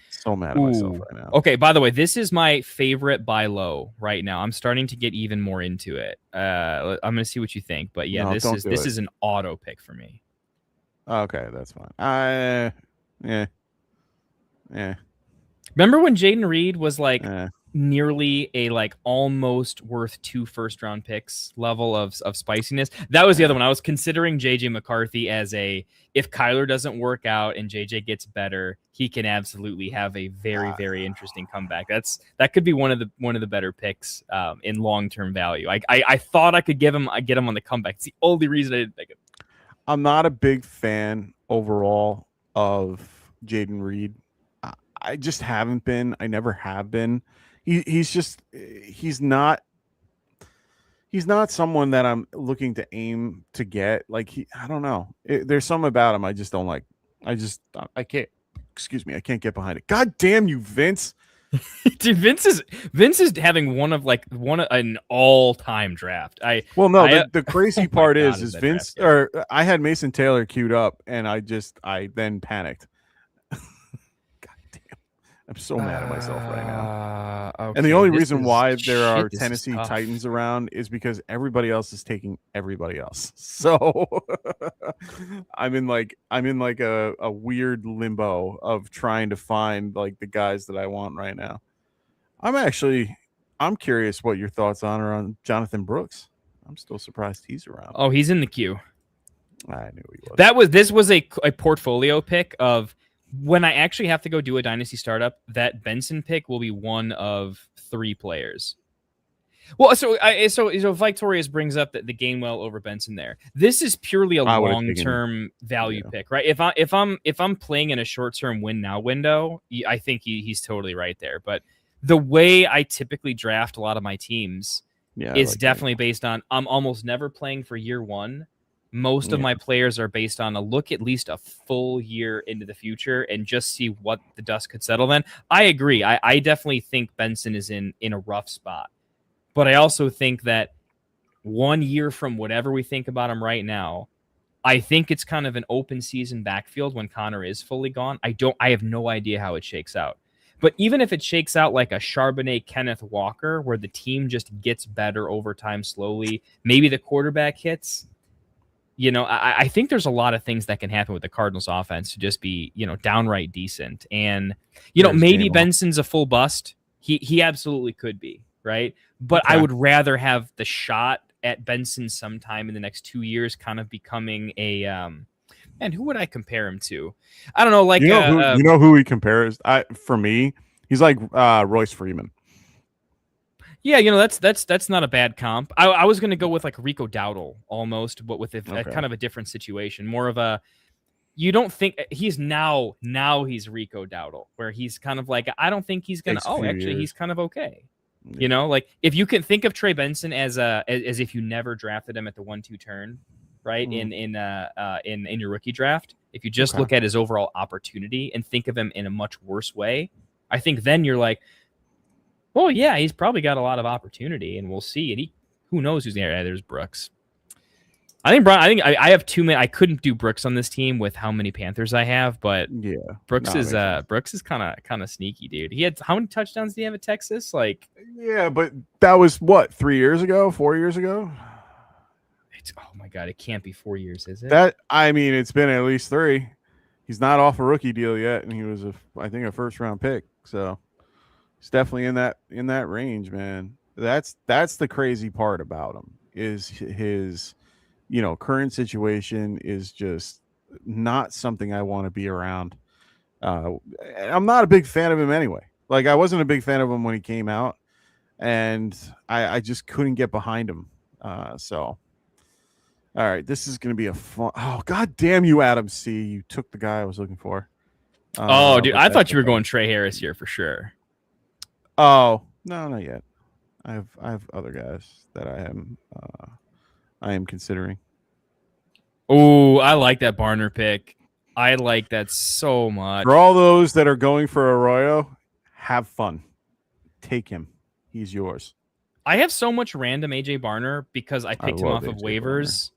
So mad at myself right now. Okay. By the way, this is my favorite buy low right now. I'm starting to get even more into it. I'm gonna see what you think, but yeah, this is an auto pick for me. Okay, that's fine. Yeah. Remember when Jaden Reed was like nearly a like almost worth 2 first-round picks level of spiciness? That was the other one. I was considering JJ McCarthy as if Kyler doesn't work out and JJ gets better, he can absolutely have a very, very interesting comeback. That could be one of the better picks in long-term value. I thought I could get him on the comeback. It's the only reason I didn't pick him. I'm not a big fan overall of Jaden Reed. I just haven't been. I never have been. He's not someone that I'm looking to aim to get. Like I don't know. There's something about him I just don't like. I can't. Excuse me. I can't get behind it. God damn you, Vince. Dude, Vince is having an all-time draft. The crazy part is Vince or I had Mason Taylor queued up and I then panicked. God damn. I'm so mad at myself right now. Okay, And the only this reason is- why there are shit, this is Tennessee tough. Titans around is because everybody else is taking everybody else. So I'm in like a weird limbo of trying to find like the guys that I want right now. I'm curious what your thoughts are on Jonathan Brooks. I'm still surprised he's around. Oh, he's in the queue. I knew he was. This was a portfolio pick of when I actually have to go do a dynasty startup. That Benson pick will be one of 3 players. Well, so Victorious brings up the Gainwell over Benson there. This is purely a long-term value pick, right? If I'm playing in a short-term win now window, I think he's totally right there. But the way I typically draft a lot of my teams is definitely based on I'm almost never playing for year one. Most of my players are based on a look at least a full year into the future and just see what the dust could settle then. I agree. I definitely think Benson is in a rough spot. But I also think that 1 year from whatever we think about him right now, I think it's kind of an open season backfield when Connor is fully gone. I have no idea how it shakes out. But even if it shakes out like a Charbonnet, Kenneth Walker, where the team just gets better over time slowly, maybe the quarterback hits, I think there's a lot of things that can happen with the Cardinals offense to just be, downright decent. And, maybe Benson's a full bust. He absolutely could be, right? But I would rather have the shot at Benson sometime in the next 2 years kind of becoming a and who would I compare him to? I don't know, like you know who he compares? For me, he's like Royce Freeman. Yeah, that's not a bad comp. I was going to go with like Rico Dowdle almost, but with a kind of a different situation. More of a, you don't think he's now he's Rico Dowdle, where he's kind of like, I don't think he's going to, he's kind of okay. Yeah. Like if you can think of Trey Benson as if you never drafted him at the 1-2 turn, right? In your rookie draft, if you just look at his overall opportunity and think of him in a much worse way, I think then you're like, well, yeah, he's probably got a lot of opportunity, and we'll see. And who knows who's there? There's Brooks. I think I have too many. I couldn't do Brooks on this team with how many Panthers I have, but yeah, Brooks is kind of sneaky, dude. He had how many touchdowns did he have at Texas? Like, yeah, but that was what 4 years ago. Oh my god, it can't be 4 years, is it? It's been at least 3. He's not off a rookie deal yet, and he was I think a first round pick. So he's definitely in that range, man. That's the crazy part about him is his current situation is just not something I want to be around. I'm not a big fan of him anyway. Like I wasn't a big fan of him when he came out, and I just couldn't get behind him. So, all right, this is going to be a fun. Oh, god damn you, Adam C. You took the guy I was looking for. Dude, I thought you were going Trey Harris here for sure. Oh no, not yet. I have other guys that I am considering. Oh, I like that Barner pick. I like that so much. For all those that are going for Arroyo, have fun. Take him. He's yours. I have so much random AJ Barner because I picked him off of waivers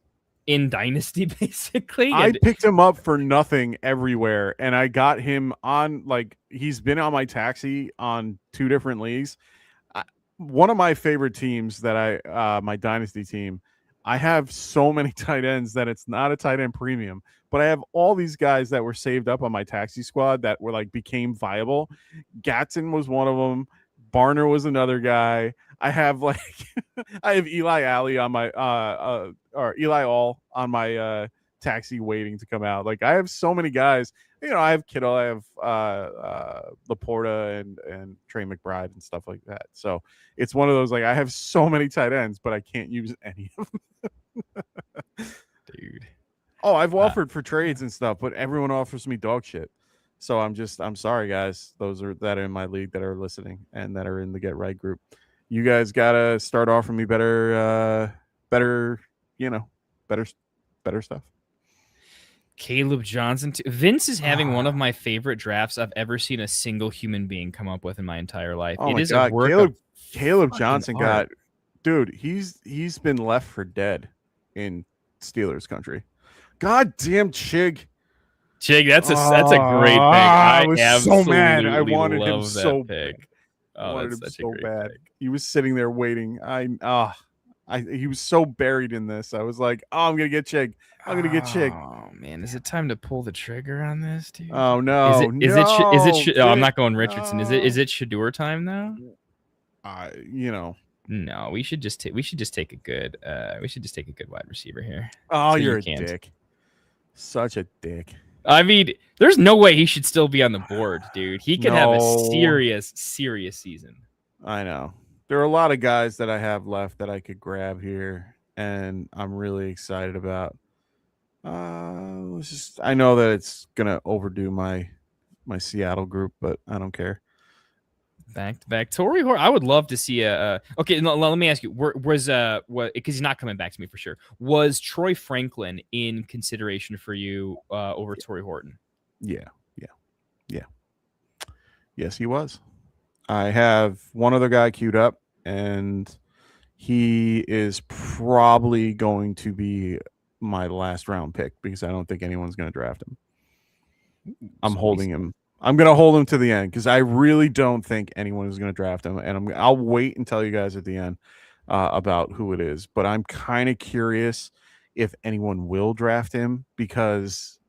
in Dynasty, basically. I picked him up for nothing everywhere, and I got him on, he's been on my taxi on 2 different leagues. One of my favorite teams that my Dynasty team, I have so many tight ends that it's not a tight end premium, but I have all these guys that were saved up on my taxi squad that were became viable. Gatson was one of them. Barner was another guy. I have I have Eli Alley on my or Eli All on my taxi waiting to come out. I have so many guys. I have Kittle, I have Laporta and Trey McBride and stuff like that. So it's one of those I have so many tight ends, but I can't use any of them. Dude. Oh, I've offered for trades and stuff, but everyone offers me dog shit. So I'm sorry, guys. Those that are in my league that are listening and that are in the Get Right group. You guys gotta start offering me better stuff. Caleb Johnson too. Vince is having one of my favorite drafts I've ever seen a single human being come up with in my entire life. Oh it my is God. a work Caleb Johnson he's been left for dead in Steelers country. God damn Chig. Chig, that's a great pick. I was absolutely so mad. I wanted him love so that pick. I Oh, wanted that's him such a so great bad. pick. He was sitting there waiting. He was so buried in this. I was like, oh, I'm gonna get Chig. I'm gonna get Chig. Oh man, is it time to pull the trigger on this, dude? Oh no, Oh, I'm not going Richardson. Is it Shador time now? No, we should just take a good wide receiver here. Oh, So you're a can't. dick. Such a dick. I mean, there's no way he should still be on the board, dude. He could have a serious season. I know. There are a lot of guys that I have left that I could grab here, and I'm really excited about. I know that it's gonna overdo my Seattle group, but I don't care. Back to back, Torrey Horton. I would love to see okay, no, let me ask you. Was what, because he's not coming back to me for sure. Was Troy Franklin in consideration for you over Torrey Horton? Yeah. Yes, he was. I have one other guy queued up, and he is probably going to be my last round pick because I don't think anyone's going to draft him. I'm holding him. I'm going to hold him to the end because I really don't think anyone is going to draft him, and I'll wait and tell you guys at the end about who it is. But I'm kind of curious if anyone will draft him because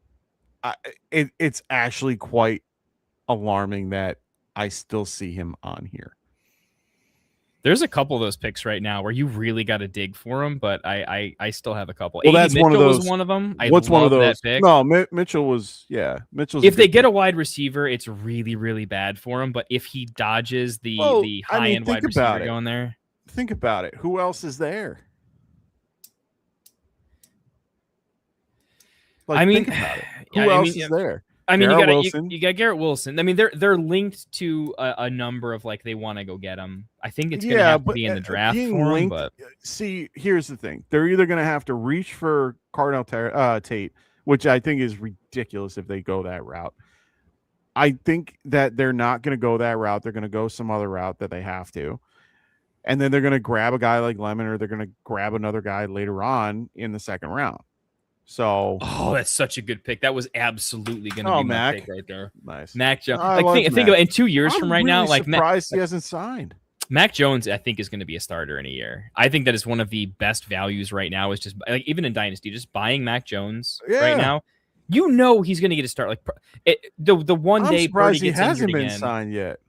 it's actually quite alarming that I still see him on here. There's a couple of those picks right now where you really got to dig for them, but I still have a couple. Well, that's Mitchell one of those. Was one of them. What's one of those? That pick. No, Mitchell was. Yeah, Mitchell's. If they get a wide receiver, it's really, really bad for him. But if he dodges the high end wide receiver going there, think about it. Who else is there? Think about it. Who else is there? I mean, you got Garrett Wilson. I mean, they're linked to a number of they want to go get him. I think it's going to have to be in the draft for him. But see, here's the thing: they're either going to have to reach for Cardell Tate, which I think is ridiculous if they go that route. I think that they're not going to go that route. They're going to go some other route that they have to, and then they're going to grab a guy like Lemon, or they're going to grab another guy later on in the second round. So, that's such a good pick. That was absolutely going to be my pick right there. Nice, Mac Jones. Think about in 2 years from right now. Surprised he hasn't signed. Mac Jones, I think, is going to be a starter in a year. I think that is one of the best values right now. Is just even in Dynasty, just buying Mac Jones right now. You know he's going to get a start. The one day Purdy he hasn't been signed yet.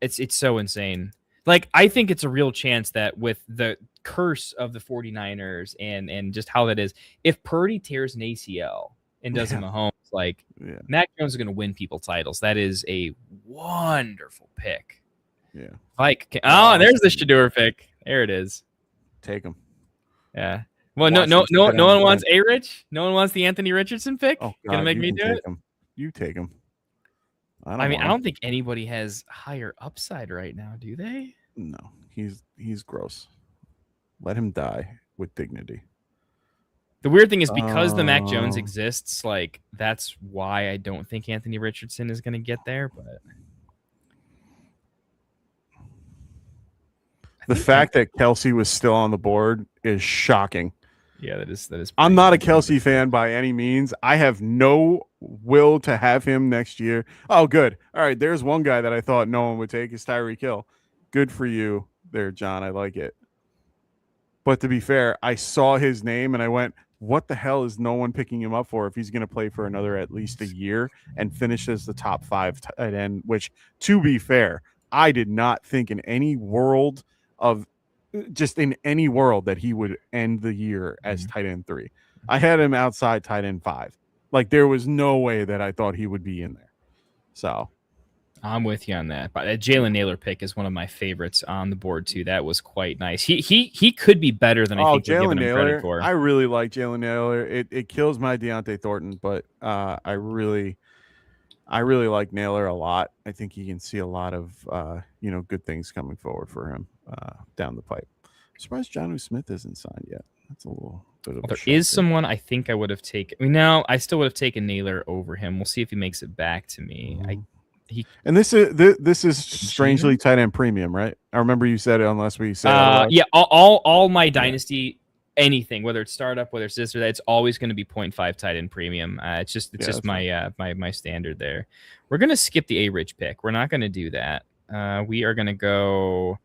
It's so insane. I think it's a real chance that with the curse of the 49ers and just how that is, if Purdy tears an ACL and does Mahomes, Mac Jones is going to win people titles. That is a wonderful pick. Yeah. There's the Shador pick. There it is. Take him. Yeah. Well, no one wants A-Rich. No one wants the Anthony Richardson pick. Oh, God, gonna make me do it. You take him. I don't think anybody has higher upside right now, do they? No, he's gross. Let him die with dignity. The weird thing is because the Mac Jones exists, that's why I don't think Anthony Richardson is going to get there. But the fact that Kelsey was still on the board is shocking. Yeah, that is. I'm not a Kelsey fan by any means. I have no will to have him next year. Oh, good. All right, there's one guy that I thought no one would take is Tyreek Hill. Good for you there, John. I like it. But to be fair, I saw his name and I went, what the hell is no one picking him up for if he's going to play for another at least a year and finish as the top 5 tight end, which, to be fair, I did not think in any world that he would end the year as tight end 3. I had him outside tight end 5. There was no way that I thought he would be in there. So I'm with you on that. But that Jalen Naylor pick is one of my favorites on the board too. That was quite nice. He could be better than I think we're giving him credit for. I really like Jalen Naylor. It kills my Deontay Thornton, but I really like Naylor a lot. I think he can see a lot of good things coming forward for him down the pipe. I'm surprised Jonnu Smith isn't signed yet. That's a little bit of a shock. There is someone I think I would have taken. No, I still would have taken Naylor over him. We'll see if he makes it back to me. And this is strangely tight end premium, right? I remember you said it unless we said all my Dynasty anything, whether it's startup, whether it's this or that, it's always going to be 0.5 tight end premium. It's just my standard there. We're going to skip the A-Rich pick. We're not going to do that. We are going to go.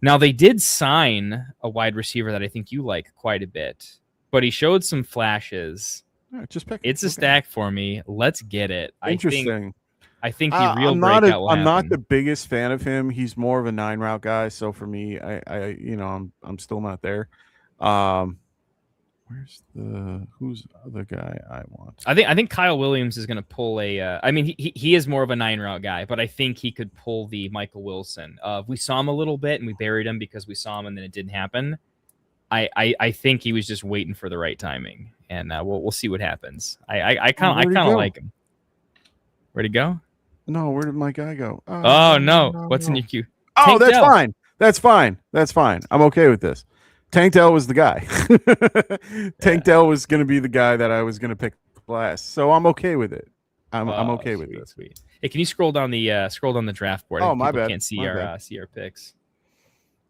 Now, they did sign a wide receiver that I think you like quite a bit, but he showed some flashes. Right, just pick. It's a stack for me. Let's get it. Interesting. I think the real breakout will I'm not happen. the biggest fan of him. He's more of a 9 route guy. So for me, I'm still not there. Who's the other guy I want? I think Kyle Williams is going to pull a. I mean, he is more of a 9 route guy, but I think he could pull the Michael Wilson. We saw him a little bit and we buried him because we saw him and then it didn't happen. I think he was just waiting for the right timing, and we'll see what happens. I kind of like him. Where'd he go? No, where did my guy go? Oh no. What's in your queue? Oh, Tank that's Dell. fine. That's fine. I'm okay with this. Tank Dell was the guy. Tank Dell was going to be the guy that I was going to pick last, so I'm okay with it. I'm okay with it. Sweet. Hey, can you scroll down the draft board? Oh, my bad. Can't see our picks.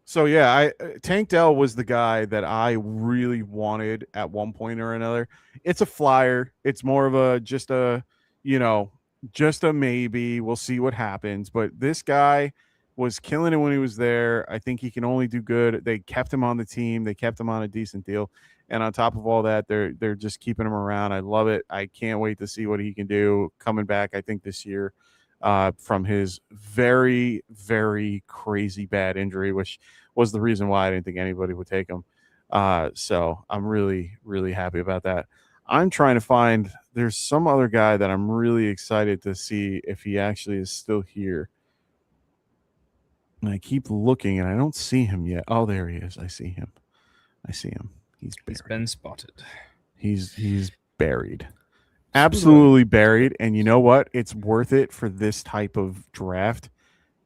So yeah, Tank Dell was the guy that I really wanted at one point or another. It's a flyer. It's more of just a maybe. We'll see what happens. But this guy was killing it when he was there. I think he can only do good. They kept him on the team. They kept him on a decent deal. And on top of all that, they're just keeping him around. I love it. I can't wait to see what he can do coming back, I think, this year from his very, very crazy bad injury, which was the reason why I didn't think anybody would take him. So I'm really, really happy about that. I'm trying to find – there's some other guy that I'm really excited to see if he actually is still here. And I keep looking, and I don't see him yet. Oh, there he is. I see him. He's been spotted. He's buried. Absolutely buried. And you know what? It's worth it for this type of draft,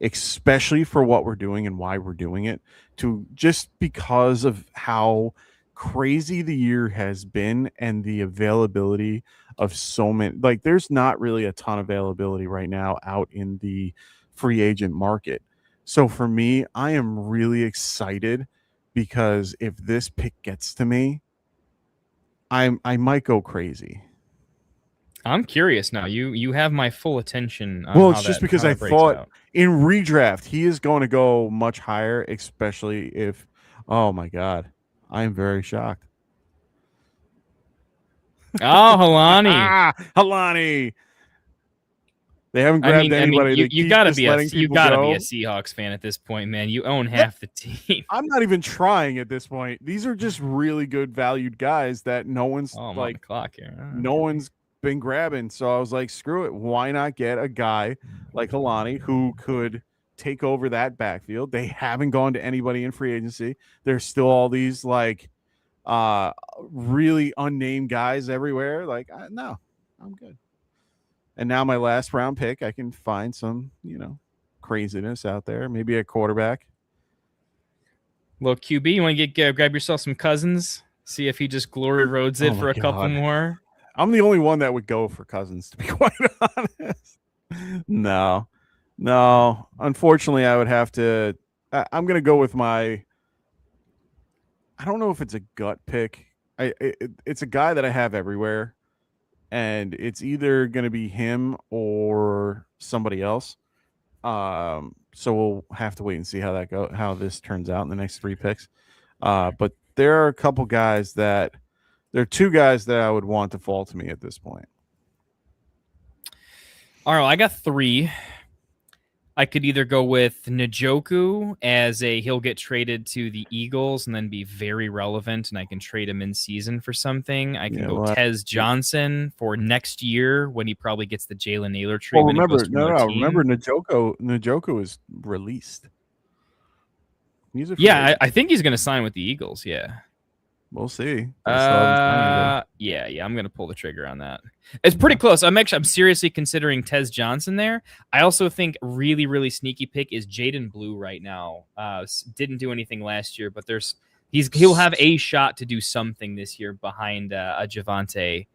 especially for what we're doing and why we're doing it, to just because of how crazy the year has been and the availability of so many. Like, there's not really a ton of availability right now out in the free agent market. So for me, I am really excited because if this pick gets to me, I might go crazy. I'm curious now. You have my full attention. Well, it's just because I thought in redraft he is going to go much higher, especially if. Oh my God, I am very shocked. Oh, Helani. Helani. They haven't grabbed anybody. You gotta be a Seahawks fan at this point, man. You own half the team. I'm not even trying at this point. These are just really good valued guys that no one's no one's been grabbing. So I was like, screw it. Why not get a guy like Helani who could take over that backfield? They haven't gone to anybody in free agency. There's still all these really unnamed guys everywhere. No, I'm good. And now my last round pick, I can find some, craziness out there. Maybe a quarterback. Well, QB, you want to grab yourself some Cousins? See if he just glory roads it for a couple more. I'm the only one that would go for Cousins, to be quite honest. No. Unfortunately, I would have to. I'm going to go with my. I don't know if it's a gut pick. It's a guy that I have everywhere. And it's either going to be him or somebody else. So we'll have to wait and see how this turns out in the next 3 picks. But there are a couple guys there are 2 guys that I would want to fall to me at this point. All right, I got 3. I could either go with Njoku as he'll get traded to the Eagles and then be very relevant, and I can trade him in season for something. I can go Tez Johnson for next year when he probably gets the Jalen Naylor treatment. Well, remember Njoku is released. I think he's going to sign with the Eagles. Yeah. We'll see. I'm going to pull the trigger on that. It's pretty close. I'm seriously considering Tez Johnson there. I also think really, really sneaky pick is Jaden Blue right now. Didn't do anything last year, but he'll have a shot to do something this year behind a Javonte.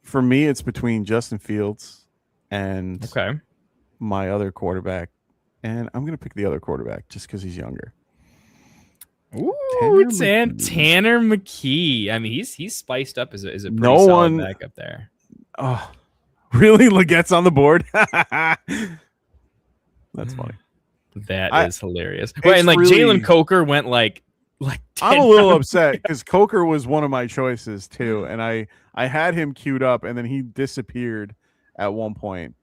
For me, it's between Justin Fields and my other quarterback, and I'm going to pick the other quarterback just because he's younger. Ooh, Tanner it's McKee. Tanner McKee. I mean, he's spiced up as a pretty No solid one- backup there. Oh, really? Legette's on the board. That's funny. That is hilarious. it's Right, and like really- Jalen Coker went like 10 I'm a little rounds. upset because Coker was one of my choices too, and I had him queued up, and then he disappeared at one point.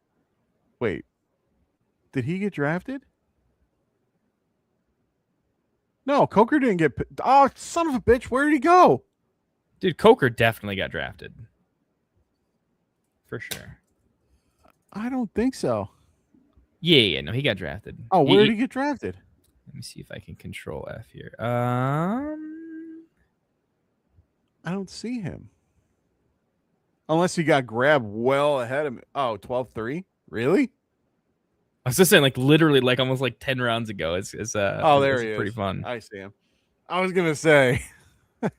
Wait, did he get drafted? No, Coker didn't get. Oh, son of a bitch! Where did he go? Dude, Coker definitely got drafted. For sure. I don't think so. Yeah, no, he got drafted. Oh, where did he get drafted? Let me see if I can control F here. I don't see him. Unless he got grabbed well ahead of me. Oh, 12-3? Really? I was just saying, like literally, like almost like 10 rounds ago. It's Oh, there he is. pretty fun. I see him. I was gonna say Yep.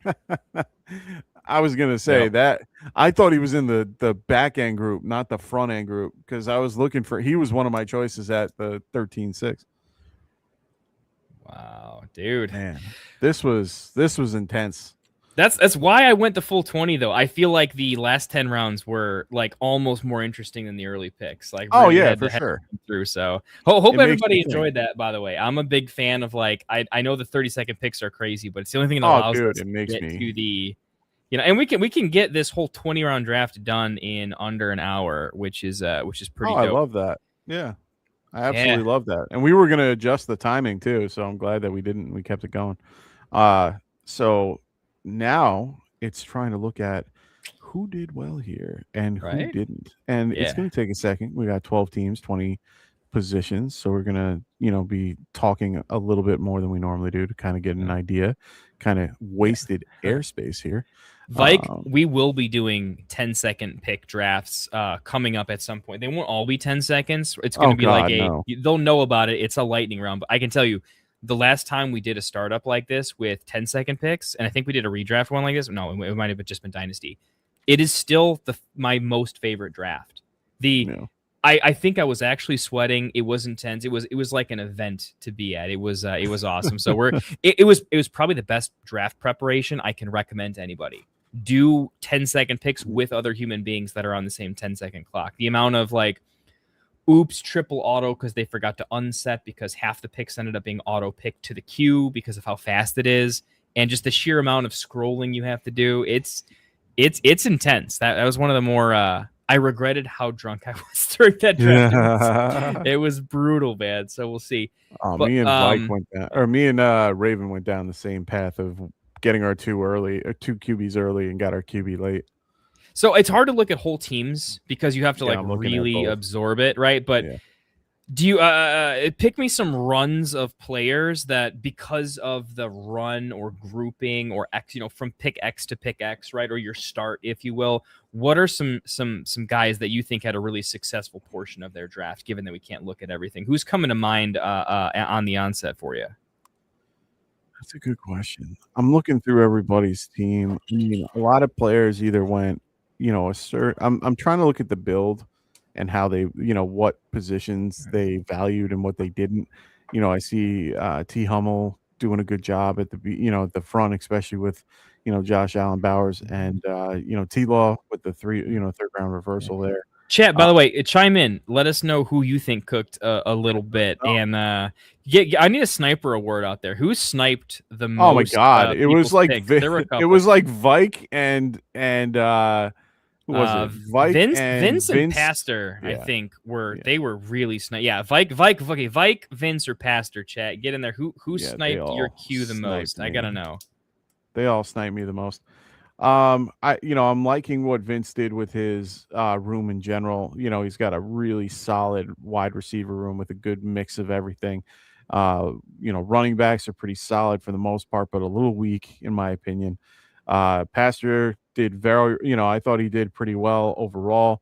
that I thought he was in the back end group, not the front end group, because I was looking for. He was one of my choices at the 13-6. Wow, dude. Man, this was intense. That's why I went the full 20 though. I feel like the last 10 rounds were like almost more interesting than the early picks. Like Oh really yeah, had for to head sure. through. So hope It makes everybody me think. enjoyed that. By the way, I'm a big fan of like I know the 30-second picks are crazy, but it's the only thing that Oh, allows dude, us it to makes get me- to the and we can get this whole 20 round draft done in under an hour, which is pretty Oh, I dope. love that. Yeah, I absolutely love that. And we were gonna adjust the timing too, so I'm glad that we didn't. We kept it going. So now it's trying to look at who did well here and who Right? didn't. And it's Yeah. going to take a second. We got 12 teams, 20 positions. So we're going to, be talking a little bit more than we normally do to kind of get an idea, kind of wasted airspace here. Vike, we will be doing 10-second pick drafts coming up at some point. They won't all be 10 seconds. It's going to be like they'll know about it. It's a lightning round. But I can tell you, the last time we did a startup like this with 10-second picks, and I think we did a redraft one like this. No, it might have just been Dynasty. It is still my most favorite draft. I think I was actually sweating. It was intense. It was like an event to be at. It was awesome. So it was probably the best draft preparation I can recommend to anybody. Do 10-second picks with other human beings that are on the same 10-second clock. The amount of like oops, triple auto because they forgot to unset because half the picks ended up being auto picked to the queue because of how fast it is, and just the sheer amount of scrolling you have to do. It's intense. That was one of the more I regretted how drunk I was during that draft. It was brutal, man. So we'll see. Me and Vike went down, or me and Raven went down the same path of getting our two QBs early and got our QB late. So it's hard to look at whole teams because you have to really absorb it, right? But do you pick me some runs of players that because of the run or grouping or X, from pick X to pick X, right? Or your start, if you will. What are some guys that you think had a really successful portion of their draft, given that we can't look at everything? Who's coming to mind on the onset for you? That's a good question. I'm looking through everybody's team. A lot of players either went, I'm trying to look at the build and how they, what positions they valued and what they didn't. I see T. Hummel doing a good job at at the front, especially with, Josh Allen Bowers and, T-Law with the third round reversal there. Chat, by the way, chime in. Let us know who you think cooked a little bit. And I need a sniper award out there. Who sniped the most? Oh my God. It was like, it was like Vike and who was it? Vike Vince and Pastor, I think they were really sniped. Yeah, Vike, Vince or Pastor, chat. Get in there. Who sniped your Q the most? I gotta know. They all sniped me the most. I'm liking what Vince did with his room in general. He's got a really solid wide receiver room with a good mix of everything. Running backs are pretty solid for the most part, but a little weak in my opinion. Pastor did I thought he did pretty well overall.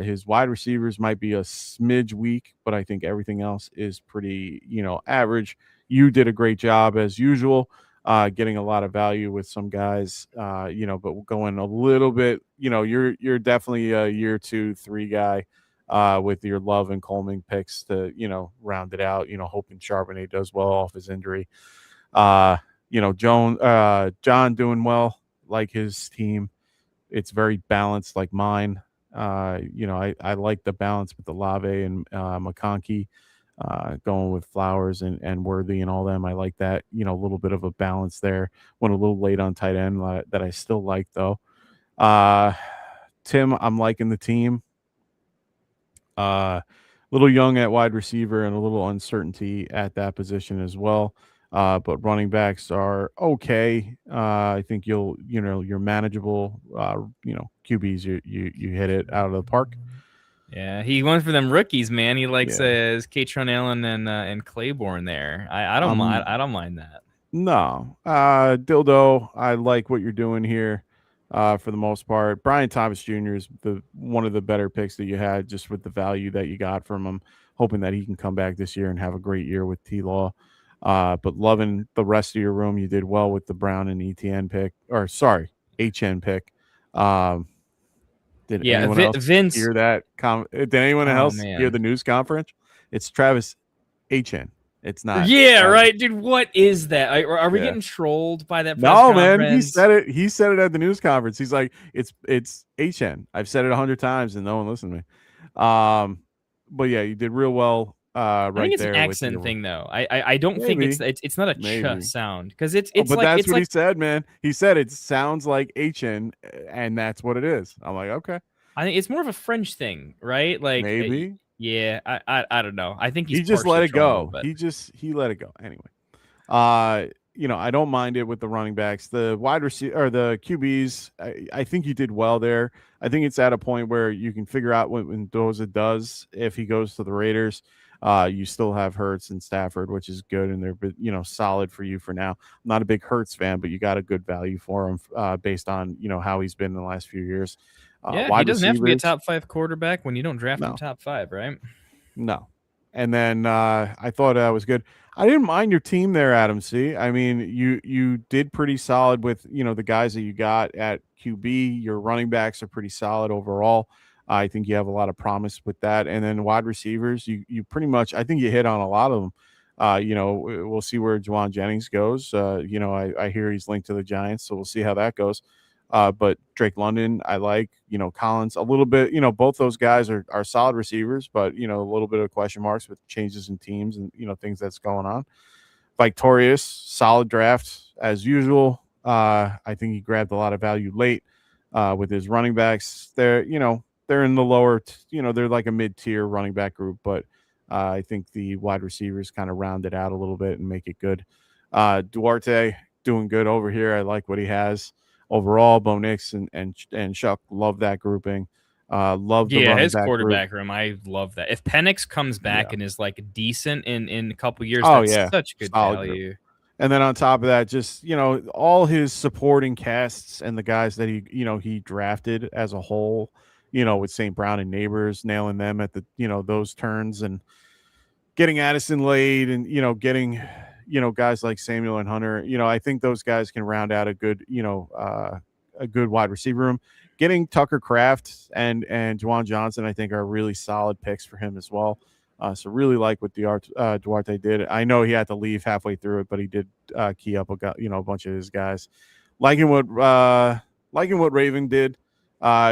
His wide receivers might be a smidge weak, but I think everything else is pretty, average. You did a great job as usual. Getting a lot of value with some guys, but going a little bit, you're definitely a year 2, 3 guy with your Love and Coleman picks to, round it out, hoping Charbonnet does well off his injury. John doing well, like his team. It's very balanced, like mine. I like the balance with the Lave and McConkey, going with Flowers and Worthy and all them. I like that. A little bit of a balance there. Went a little late on tight end that I still like though. Tim, I'm liking the team. Little young at wide receiver and a little uncertainty at that position as well. But running backs are okay. I think you're manageable. QBs, you hit it out of the park. Yeah, he went for them rookies, man. He likes Katron Allen and Claiborne there. I don't mind. I don't mind that. No, Dildo, I like what you're doing here. For the most part, Brian Thomas Jr. is one of the better picks that you had, just with the value that you got from him. Hoping that he can come back this year and have a great year with T-Law. But loving the rest of your room. You did well with the Brown and HN pick. Did anyone else hear that? Did anyone else hear the news conference? It's Travis HN. It's not. Yeah, right, dude. What is that? Are we getting trolled by that? No, man. He said it. He said it at the news conference. He's like, it's HN. I've said it 100 times and no one listened to me. But yeah, you did real well. I think it's an accent thing, though. I don't think it's not a ch sound, because it's. But that's what he said, man. He said it sounds like HN, and that's what it is. I'm like, okay. I think it's more of a French thing, right? Like maybe. Yeah, I don't know. I think he just let it go. He let it go anyway. I don't mind it with the running backs, the wide receiver or the QBs. I think you did well there. I think it's at a point where you can figure out what Mendoza does if he goes to the Raiders. You still have Hurts and Stafford, which is good, and they're solid for you for now. I'm not a big Hurts fan, but you got a good value for him based on how he's been in the last few years. He doesn't have to be a top 5 quarterback when you don't draft him top 5, right? No. And then I thought that was good. I didn't mind your team there, Adam C. I mean, you did pretty solid with the guys that you got at QB. Your running backs are pretty solid overall. I think you have a lot of promise with that. And then wide receivers, you pretty much, I think you hit on a lot of them. We'll see where Juwan Jennings goes. I hear he's linked to the Giants, so we'll see how that goes. But Drake London, I like, Collins a little bit, both those guys are solid receivers, but, a little bit of question marks with changes in teams and, things that's going on. Victorious, solid draft as usual. I think he grabbed a lot of value late with his running backs. They're in the lower, they're like a mid-tier running back group, but I think the wide receivers kind of round it out a little bit and make it good. Duarte doing good over here. I like what he has. Overall, Bo Nix and Shuck love that grouping. Love the his quarterback room. I love that. If Penix comes back and is like decent in a couple years, that's such good value. Group. And then on top of that, just all his supporting casts and the guys that he drafted as a whole, with St. Brown and Neighbors, nailing them at the those turns and getting Addison late and getting guys like Samuel and Hunter, I think those guys can round out a good, a good wide receiver room. Getting Tucker Kraft and Juwan Johnson, I think, are really solid picks for him as well. So really like what Duarte did. I know he had to leave halfway through it, but he did key up a bunch of his guys. Liking what Raven did.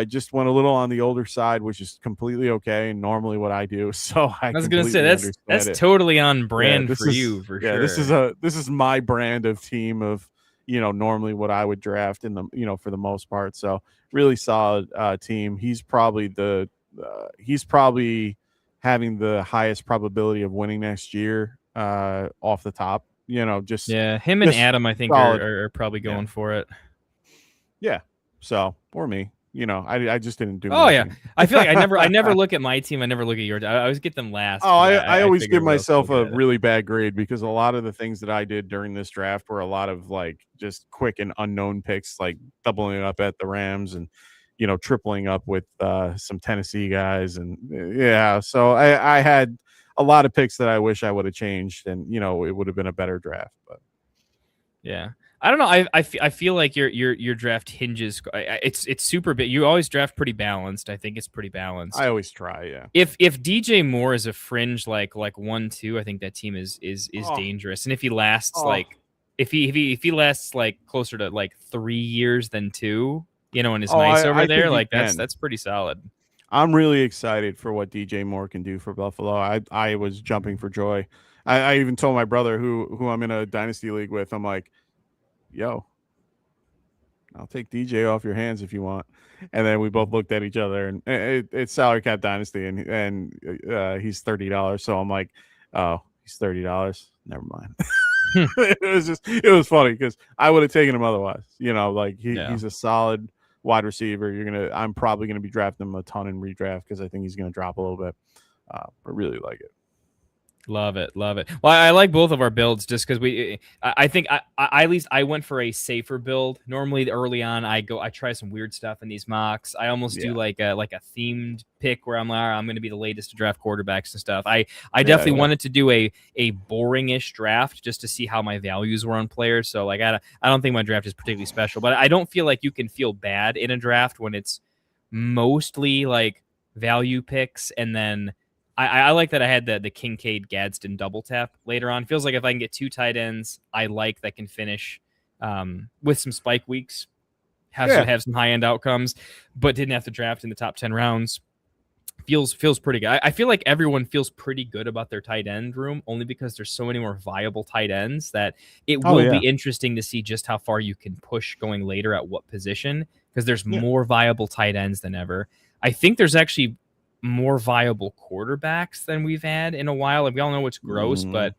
Just went a little on the older side, which is completely okay, and normally what I do. So I was going to say that's totally on brand for you, for sure. This is my brand of team of normally what I would draft in the for the most part. So really solid team. He's probably having the highest probability of winning next year off the top. Him and Adam, I think, are probably going for it. Yeah. So or me. I just didn't do. Oh anything. Yeah, I feel like I never look at my team. I never look at your. I always get them last. Oh, I always give myself a really bad grade because a lot of the things that I did during this draft were a lot of like just quick and unknown picks, like doubling up at the Rams and tripling up with some Tennessee guys and So I had a lot of picks that I wish I would have changed and it would have been a better draft. But yeah. I don't know. I feel like your draft hinges. It's super big. You always draft pretty balanced. I think it's pretty balanced. I always try. Yeah. If DJ Moore is a fringe like 1-2, I think that team is dangerous. And if he lasts if he lasts like closer to like 3 years than 2, and is Oh, nice I over there, think he like can. that's pretty solid. I'm really excited for what DJ Moore can do for Buffalo. I was jumping for joy. I even told my brother who I'm in a dynasty league with. I'm like, yo, I'll take DJ off your hands if you want. And then we both looked at each other, and it's salary cap dynasty, and he's $30. So I'm like, oh, he's $30. Never mind. It was funny because I would have taken him otherwise. Like he's a solid wide receiver. I'm probably gonna be drafting him a ton in redraft because I think he's gonna drop a little bit. But really like it. Love it. Well, I like both of our builds just because I think I at least I went for a safer build. Normally early on I try some weird stuff in these mocks. I almost do like a themed pick where I'm like, all right, I'm going to be the latest to draft quarterbacks and stuff. I definitely wanted to do a boring-ish draft just to see how my values were on players. So like I don't think my draft is particularly special, but I don't feel like you can feel bad in a draft when it's mostly like value picks. And then I like that I had the Kincaid Gadsden double tap later on. Feels like if I can get 2 tight ends, I like that can finish with some spike weeks, have some high end outcomes, but didn't have to draft in the top 10 rounds. Feels pretty good. I feel like everyone feels pretty good about their tight end room only because there's so many more viable tight ends that it will be interesting to see just how far you can push going later at what position because there's more viable tight ends than ever. I think there's actually more viable quarterbacks than we've had in a while. Like, we all know it's gross, but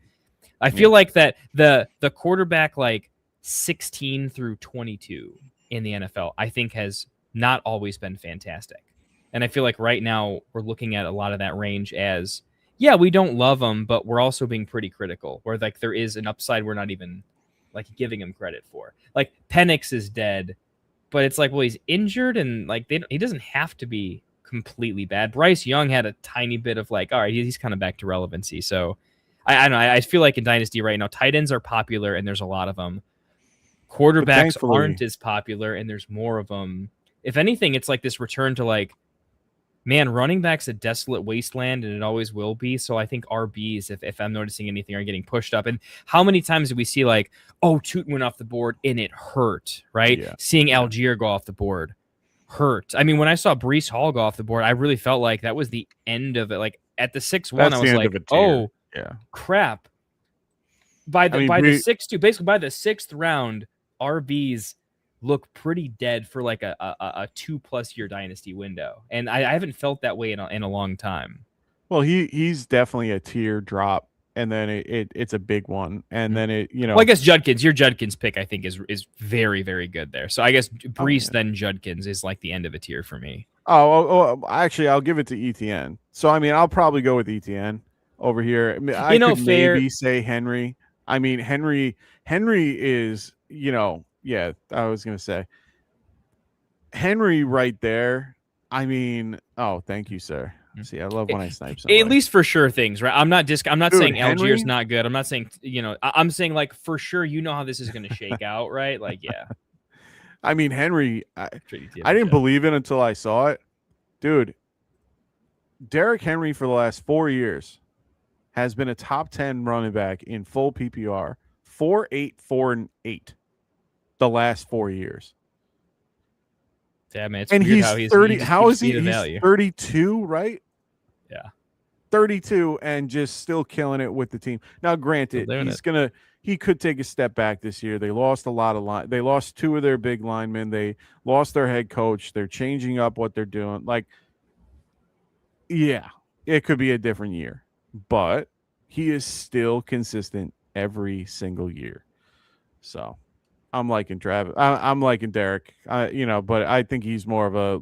I feel like that the quarterback like 16 through 22 in the NFL, I think has not always been fantastic. And I feel like right now we're looking at a lot of that range as, we don't love them, but we're also being pretty critical where like there is an upside we're not even like giving him credit for. Like Penix is dead, but it's like, well, he's injured and like he doesn't have to be completely bad. Bryce Young had a tiny bit of like, all right, he's kind of back to relevancy. So I don't know. I feel like in Dynasty right now, tight ends are popular and there's a lot of them. Quarterbacks aren't as popular and there's more of them. If anything, it's like this return to like, man, running back's a desolate wasteland and it always will be. So I think RBs, if I'm noticing anything, are getting pushed up. And how many times do we see like, oh, Toot went off the board and it hurt, right? Yeah. Seeing Algier go off the board hurt. I mean, when I saw Breece Hall go off the board, I really felt like that was the end of it. Like at the 6-1, I was like, oh, crap. By the 6-2, basically by the 6th round, RBs look pretty dead for like a 2+ year dynasty window. And I haven't felt that way in a long time. Well, he's definitely a tier drop. And then it's a big one. And then well, I guess Judkins, your Judkins pick, I think is very, very good there. So I guess Breece then Judkins is like the end of a tier for me. Actually, I'll give it to ETN. So, I mean, I'll probably go with ETN over here. I mean, I could maybe say Henry. I mean, Henry is, I was going to say Henry right there. I mean, thank you, sir. See, I love when I snipe somebody. At least for sure things, right? I'm not saying Algier's not good. I'm not saying, I'm saying like for sure, how this is going to shake out, right? Like, yeah. I mean, Henry, I didn't believe it until I saw it. Dude, Derrick Henry for the last 4 years has been a top 10 running back in full PPR, 4-8, 4-8 the last 4 years. Yeah, man, it's and weird he's 30. How is he? He's 32, right? Yeah, 32, and just still killing it with the team. Now, granted, he could take a step back this year. They lost a lot of They lost 2 of their big linemen. They lost their head coach. They're changing up what they're doing. Like, yeah, it could be a different year, but he is still consistent every single year. So. I'm liking Travis. I'm liking Derek. But I think he's more of a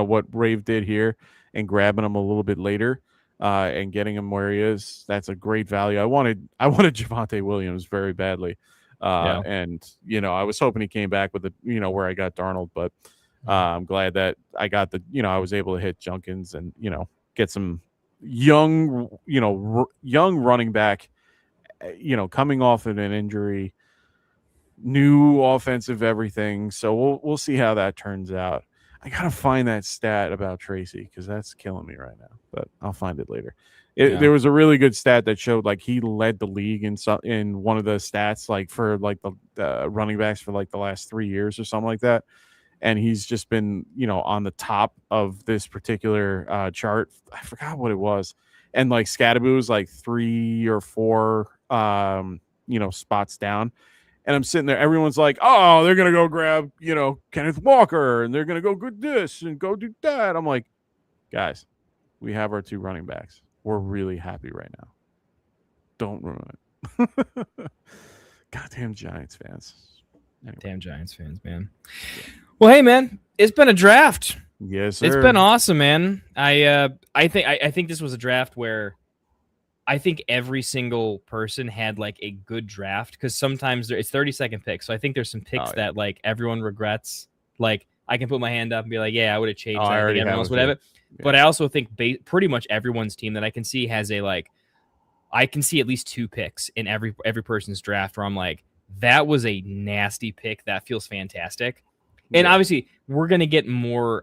what Rave did here and grabbing him a little bit later, and getting him where he is. That's a great value. I wanted Javonte Williams very badly, and I was hoping he came back with where I got Darnold, but I'm glad that I got I was able to hit Junkins and get some young running back, coming off of an injury. New offensive everything, so we'll see how that turns out. I gotta find that stat about Tracy because that's killing me right now. But I'll find it later. Yeah. There was a really good stat that showed like he led the league in one of the stats like for like the running backs for like the last 3 years or something like that. And he's just been, on the top of this particular chart. I forgot what it was. And like Scadaboo was like 3 or 4, spots down. And I'm sitting there. Everyone's like, oh, they're going to go grab, Kenneth Walker. And they're going to go do this and go do that. I'm like, guys, we have our 2 running backs. We're really happy right now. Don't ruin it. Goddamn Giants fans. Anyway. Damn Giants fans, man. Well, hey, man, it's been a draft. Yes, sir. It's been awesome, man. I think this was a draft where I think every single person had like a good draft because sometimes it's 30-second picks. So I think there's some picks that like everyone regrets. Like I can put my hand up and be like, yeah, I would have changed that. I think everyone else would have it. Yeah. But I also think pretty much everyone's team that I can see has I can see at least 2 picks in every person's draft where I'm like, that was a nasty pick. That feels fantastic. And obviously, we're going to get more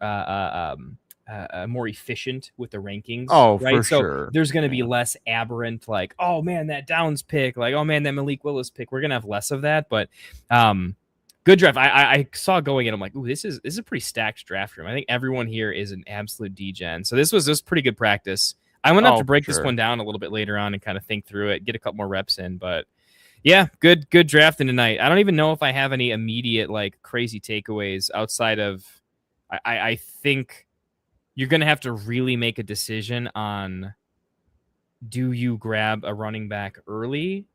efficient with the rankings. Oh, right? For sure. There's going to be less aberrant, like, oh, man, that Downs pick. Like, oh, man, that Malik Willis pick. We're going to have less of that. But good draft. I saw going in. I'm like, ooh, this is a pretty stacked draft room. I think everyone here is an absolute degen. So this was pretty good practice. I'm going to have to break this one down a little bit later on and kind of think through it, get a couple more reps in. But yeah, good drafting tonight. I don't even know if I have any immediate like crazy takeaways outside of I think you're going to have to really make a decision on do you grab a running back early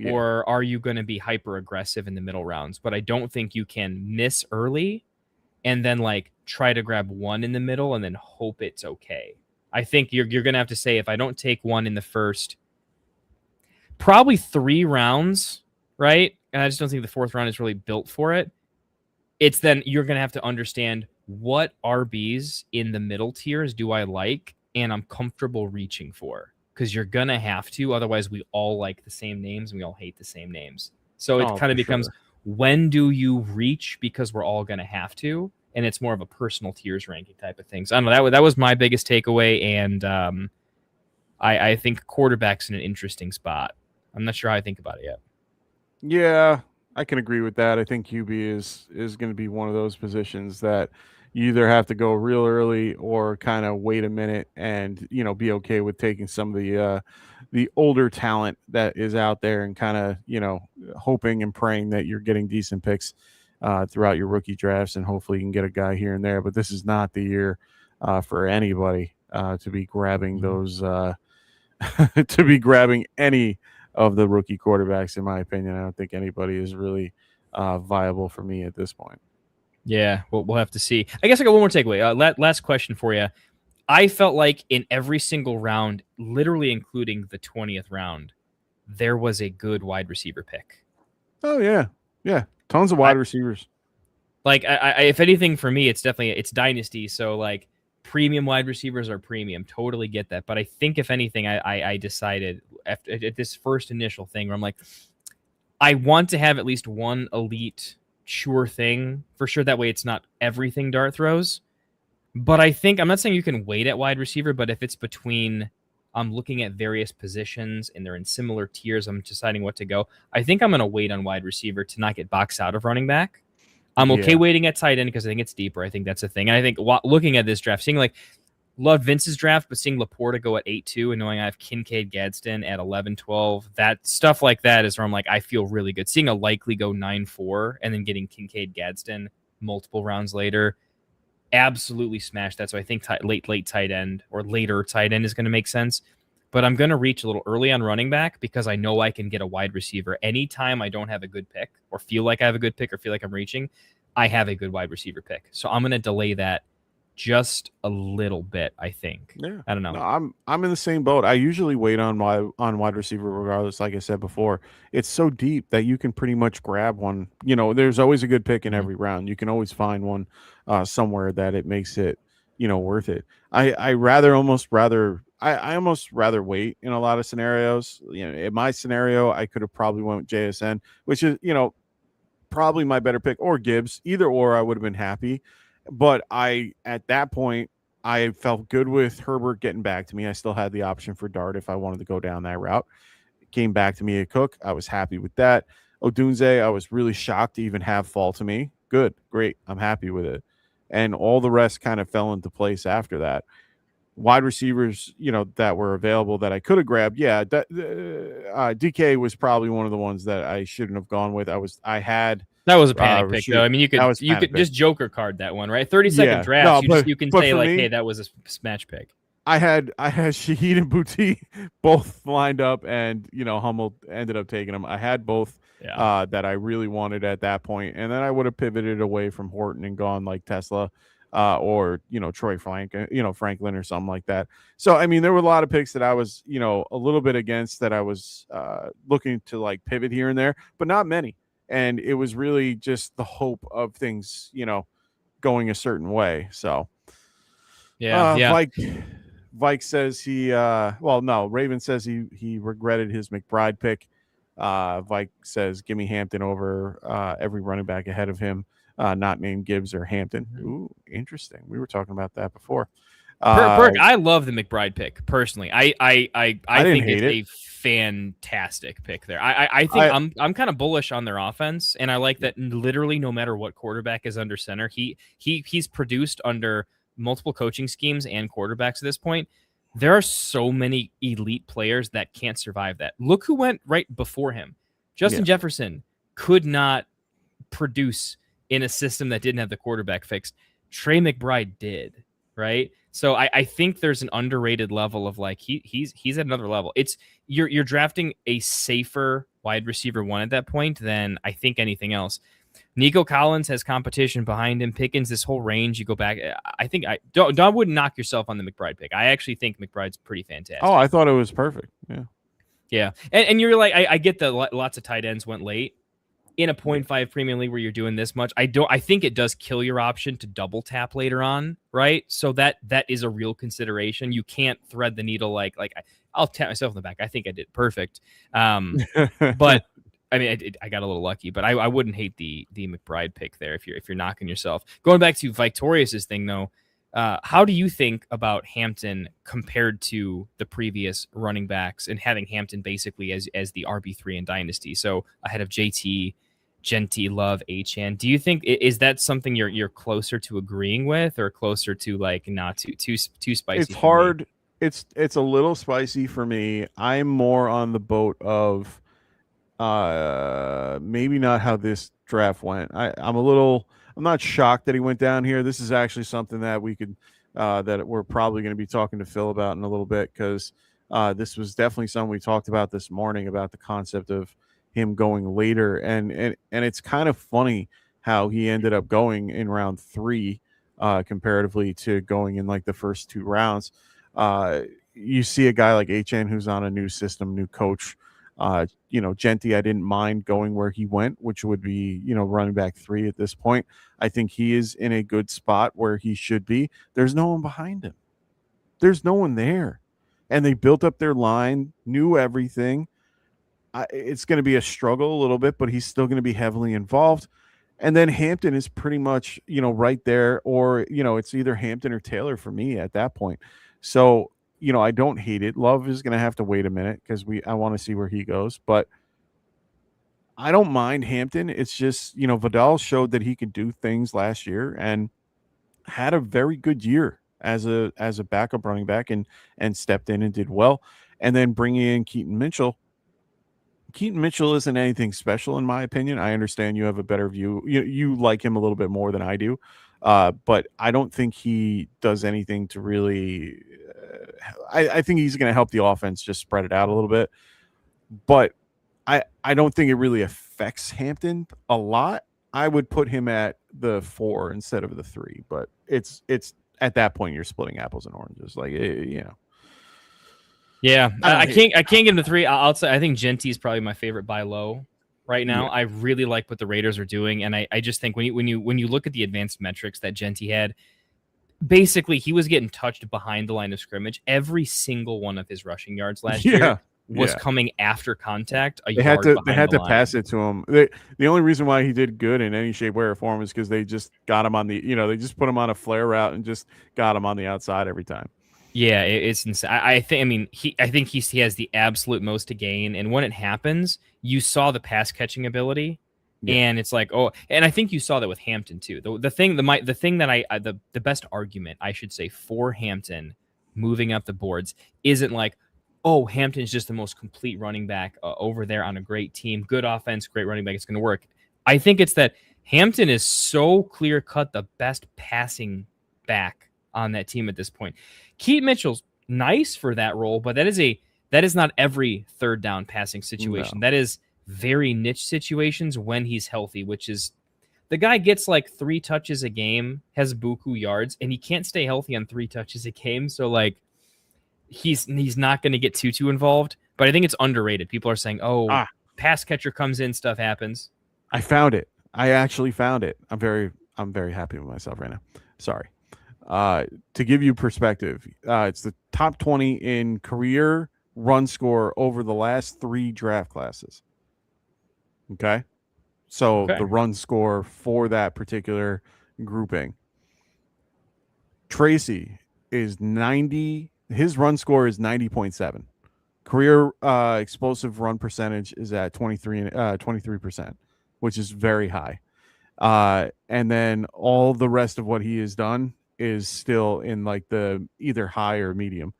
or are you going to be hyper aggressive in the middle rounds? But I don't think you can miss early and then like try to grab one in the middle and then hope it's okay. I think you're going to have to say if I don't take one in the first probably 3 rounds, right? And I just don't think the 4th round is really built for it. It's then you're going to have to understand what RBs in the middle tiers do I like and I'm comfortable reaching for because you're going to have to. Otherwise, we all like the same names and we all hate the same names. So it kind of becomes when do you reach because we're all going to have to. And it's more of a personal tiers ranking type of thing. So I don't know. That was my biggest takeaway. And I think quarterback's in an interesting spot. I'm not sure how I think about it yet. Yeah, I can agree with that. I think QB is going to be one of those positions that you either have to go real early or kind of wait a minute and, be okay with taking some of the older talent that is out there and kind of, hoping and praying that you're getting decent picks throughout your rookie drafts, and hopefully you can get a guy here and there. But this is not the year for anybody to be grabbing those to be grabbing any of the rookie quarterbacks. In my opinion, I don't think anybody is really viable for me at this point. Yeah, we'll have to see. I guess I got one more takeaway. Last question for you. I felt like in every single round, literally including the 20th round, there was a good wide receiver pick. Oh yeah. Tons of wide receivers. Like, I if anything for me, it's Dynasty. So like premium wide receivers are premium. Totally get that. But I think if anything, I decided at this first initial thing where I'm like, I want to have at least one elite sure thing for sure. That way it's not everything dart throws. But I think I'm not saying you can wait at wide receiver, but if it's between I'm looking at various positions and they're in similar tiers, I'm deciding what to go. I think I'm going to wait on wide receiver to not get boxed out of running back. I'm okay waiting at tight end because I think it's deeper. I think that's a thing. And I think looking at this draft, seeing like loved Vince's draft, but seeing Laporta go at 8-2 and knowing I have Kincaid Gadsden at 11-12, that stuff like that is where I'm like, I feel really good. Seeing a likely go 9-4 and then getting Kincaid Gadsden multiple rounds later, absolutely smashed that. So I think late tight end or later tight end is going to make sense. But I'm going to reach a little early on running back because I know I can get a wide receiver. Anytime I don't have a good pick or feel like I have a good pick or feel like I'm reaching, I have a good wide receiver pick. So I'm going to delay that just a little bit, I think. Yeah. I don't know. No, I'm in the same boat. I usually wait on wide receiver regardless. Like I said before, it's so deep that you can pretty much grab one. There's always a good pick in every round. You can always find one somewhere that it makes it, worth it. I almost rather wait in a lot of scenarios. In my scenario, I could have probably went with JSN, which is, probably my better pick, or Gibbs. Either or, I would have been happy. But at that point, I felt good with Herbert getting back to me. I still had the option for Dart if I wanted to go down that route. It came back to me at Cook. I was happy with that. Odunze, I was really shocked to even have fall to me. Good, great. I'm happy with it. And all the rest kind of fell into place after that. Wide receivers, that were available that I could have grabbed. Yeah, DK was probably one of the ones that I shouldn't have gone with. That was a panic pick, though. I mean, you could just Joker card that one, right? 30-second draft. You can say like, hey, that was a smash pick. I had Shaheed and Boutte both lined up, and Hummel ended up taking them. I had both that I really wanted at that point, and then I would have pivoted away from Horton and gone like Tesla. Or Troy Franklin or something like that. So I mean, there were a lot of picks that I was a little bit against that I was looking to like pivot here and there, but not many. And it was really just the hope of things going a certain way. So Vike says Raven says he regretted his McBride pick. Vike says give me Hampton over every running back ahead of him. Not named Gibbs or Hampton. Ooh, interesting. We were talking about that before. I love the McBride pick personally. I think it's a fantastic pick there. I think I'm kind of bullish on their offense, and I like that literally no matter what quarterback is under center, he's produced under multiple coaching schemes and quarterbacks at this point. There are so many elite players that can't survive that. Look who went right before him. Justin Jefferson could not produce in a system that didn't have the quarterback fixed. Trey McBride did, right? So I think there's an underrated level of like he's at another level. It's you're drafting a safer wide receiver one at that point than I think anything else. Nico Collins has competition behind him. Pickens, this whole range. You go back. I think I wouldn't knock yourself on the McBride pick. I actually think McBride's pretty fantastic. Oh, I thought it was perfect. Yeah. And you're like, I get that lots of tight ends went late. In a 0.5 premium league where you're doing this much, I think it does kill your option to double tap later on, right? So that is a real consideration. You can't thread the needle like I'll tap myself in the back. I think I did perfect, but I mean I got a little lucky. But I wouldn't hate the McBride pick there if you're knocking yourself. Going back to Victorious's thing though, how do you think about Hampton compared to the previous running backs and having Hampton basically as the RB3 in Dynasty? So ahead of JT. Genty, Love, Achane. Do you think is that something you're closer to agreeing with, or closer to like not too spicy? It's hard. It's a little spicy for me. I'm more on the boat of maybe not how this draft went. I'm not shocked that he went down here. This is actually something that we could that we're probably going to be talking to Phil about in a little bit, because this was definitely something we talked about this morning about the concept of him going later, and it's kind of funny how he ended up going in round 3 comparatively to going in like the first 2 rounds. You see a guy like Achane who's on a new system, new coach. Genty, I didn't mind going where he went, which would be running back 3 at this point. I think he is in a good spot where he should be. There's no one behind him. There's no one there, and they built up their line, knew everything. It's going to be a struggle a little bit, but he's still going to be heavily involved. And then Hampton is pretty much, right there, or, it's either Hampton or Taylor for me at that point. So, I don't hate it. Love is going to have to wait a minute because I want to see where he goes, but I don't mind Hampton. It's just, Vidal showed that he could do things last year and had a very good year as a backup running back and stepped in and did well. And then bringing in Keaton Mitchell isn't anything special in my opinion. I understand you have a better view. You like him a little bit more than I do, but I don't think he does anything to really. I think he's going to help the offense just spread it out a little bit, but I don't think it really affects Hampton a lot. I would put him at the 4 instead of the 3, but it's at that point you're splitting apples and oranges, Yeah, I can't give him the 3. I'll say I think Genty is probably my favorite buy low right now. Yeah. I really like what the Raiders are doing, and I just think when you look at the advanced metrics that Genty had, basically he was getting touched behind the line of scrimmage every single one of his rushing yards last year. was Yeah. coming after contact. They had to pass it to him. The only reason why he did good in any shape, way, or form is because they just got him on the, they just put him on a flare route and just got him on the outside every time. Yeah, it's insane. I think he has the absolute most to gain, and when it happens, you saw the pass catching ability, and it's like, oh, and I think you saw that with Hampton too. The best argument I should say for Hampton moving up the boards isn't like, oh, Hampton's just the most complete running back over there on a great team, good offense, great running back, it's going to work. I think it's that Hampton is so clear cut the best passing back on that team at this point. Keaton Mitchell's nice for that role, but that is not every third down passing situation. No. That is very niche situations when he's healthy, which is the guy gets like 3 touches a game, has buku yards, and he can't stay healthy on 3 touches a game. So like he's not going to get too involved, but I think it's underrated. People are saying, oh, pass catcher comes in, stuff happens. I found it. I actually found it. I'm very happy with myself right now. Sorry. To give you perspective, it's the top 20 in career run score over the last 3 draft classes. Okay. So the run score for that particular grouping. Tracy is 90. His run score is 90.7. Career explosive run percentage is at 23%, which is very high. And then all the rest of what he has done is still in like the either high or medium.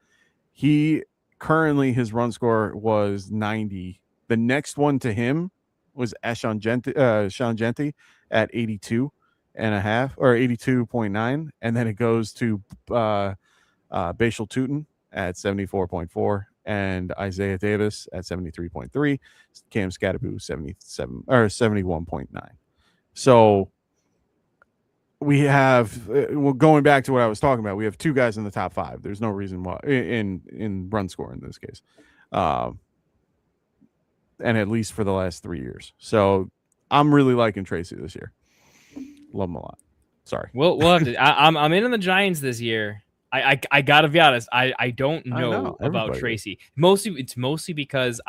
He currently, his run score was 90. The next one to him was Sean Genti at 82 and a half or 82.9. And then it goes to Bashal Tootin at 74.4 and Isaiah Davis at 73.3, Cam Scadaboo 77 or 71.9. So we have, going back to what I was talking about, we have 2 guys in the top 5. There's no reason why in run score in this case, and at least for the last 3 years. So I'm really liking Tracy this year. Love him a lot. Sorry. We'll have to. I'm in on the Giants this year. I gotta be honest. I don't know about Tracy. It's mostly because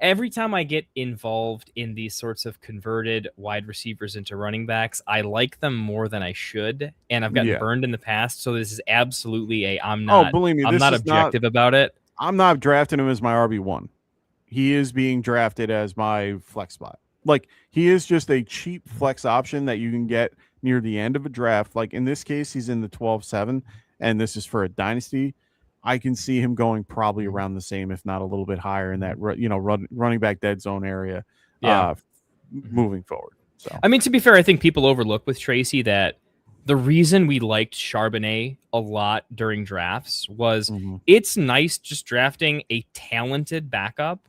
every time I get involved in these sorts of converted wide receivers into running backs, I like them more than I should, and I've gotten burned in the past. So this is absolutely I'm not objective about it. I'm not drafting him as my RB1. He is being drafted as my flex spot. Like, he is just a cheap flex option that you can get near the end of a draft. Like in this case, he's in the 12-7, and this is for a dynasty. I can see him going probably around the same, if not a little bit higher in that, running back dead zone area moving forward. So, I mean, to be fair, I think people overlook with Tracy that the reason we liked Charbonnet a lot during drafts was it's nice just drafting a talented backup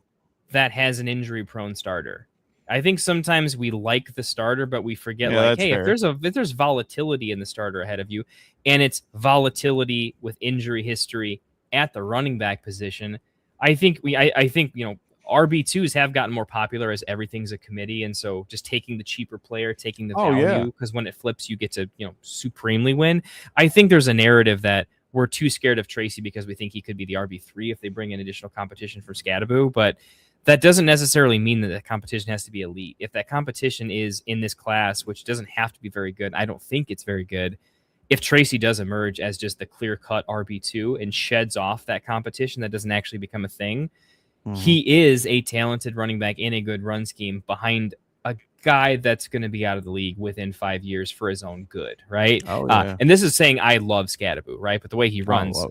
that has an injury-prone starter. I think sometimes we like the starter, but we forget, hey, if there's volatility in the starter ahead of you, and it's volatility with injury history at the running back position, I think RB2s have gotten more popular as everything's a committee, and so just taking the cheaper player, taking the value, because when it flips, you get to supremely win. I think there's a narrative that we're too scared of Tracy because we think he could be the RB3 if they bring in additional competition for Scadaboo, but that doesn't necessarily mean that the competition has to be elite. If that competition is in this class, which doesn't have to be very good, I don't think it's very good. If Tracy does emerge as just the clear-cut RB2 and sheds off that competition, that doesn't actually become a thing. He is a talented running back in a good run scheme behind a guy that's going to be out of the league within 5 years for his own good, right? And this is saying I love Scadaboo, right? But the way he runs,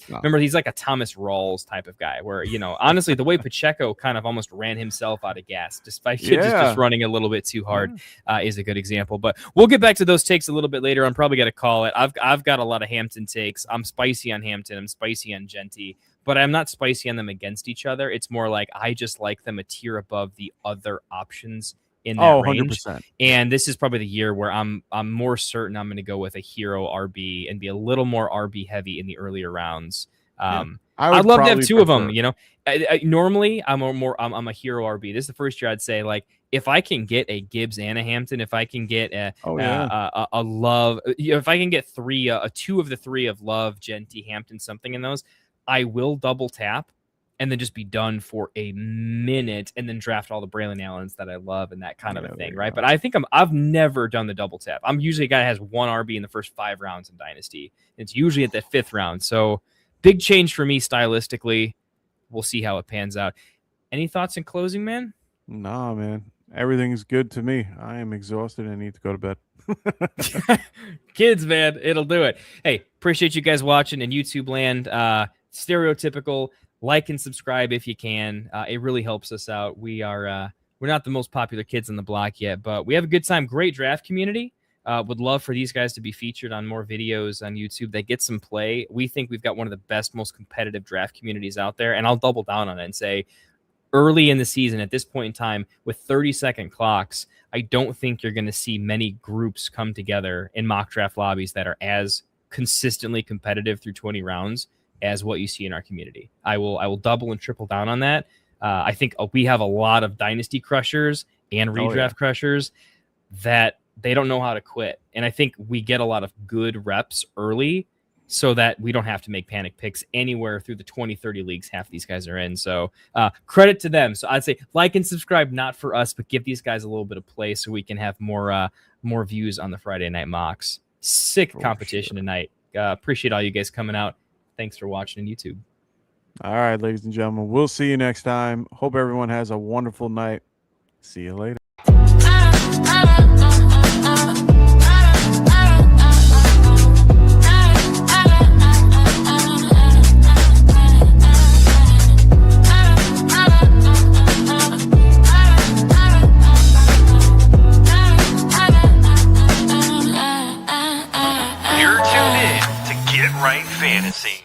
remember, he's like a Thomas Rawls type of guy where, honestly, the way Pacheco kind of almost ran himself out of gas despite just running a little bit too hard is a good example. But we'll get back to those takes a little bit later. I'm probably going to call it. I've got a lot of Hampton takes. I'm spicy on Hampton. I'm spicy on Genti. But I'm not spicy on them against each other. It's more like I just like them a tier above the other options in that range. 100%. And this is probably the year where I'm more certain I'm going to go with a hero RB and be a little more RB heavy in the earlier rounds. I'd love to have 2 of them. Normally I'm a hero RB. This is the first year I'd say, like, if I can get a Gibbs and a Hampton, if I can get a Love, if I can get 2 of the 3 of Love, Genti, Hampton, something in those, I will double tap. and then just be done for a minute and then draft all the Braylon Allens that I love and that kind of a thing, right? But I think I've never done the double tap. I'm usually a guy that has one RB in the first 5 rounds in Dynasty. It's usually at the 5th round. So big change for me stylistically. We'll see how it pans out. Any thoughts in closing, man? Nah, man. Everything's good to me. I am exhausted. I need to go to bed. Kids, man, it'll do it. Hey, appreciate you guys watching in YouTube land. Stereotypical. Like and subscribe if you can. It really helps us out. We're not the most popular kids on the block yet, but we have a good time. Great draft community. Would love for these guys to be featured on more videos on YouTube that get some play. We think we've got one of the best, most competitive draft communities out there, and I'll double down on it and say early in the season, at this point in time, with 30-second clocks, I don't think you're going to see many groups come together in mock draft lobbies that are as consistently competitive through 20 rounds as what you see in our community. I will double and triple down on that. I think we have a lot of dynasty crushers and redraft crushers that they don't know how to quit. And I think we get a lot of good reps early so that we don't have to make panic picks anywhere through the 20, 30 leagues half these guys are in. So credit to them. So I'd say like and subscribe, not for us, but give these guys a little bit of play so we can have more views on the Friday night mocks. Sick competition tonight. Appreciate all you guys coming out. Thanks for watching on YouTube. All right, ladies and gentlemen, we'll see you next time. Hope everyone has a wonderful night. See you later. You're tuned in to Get Right Fantasy.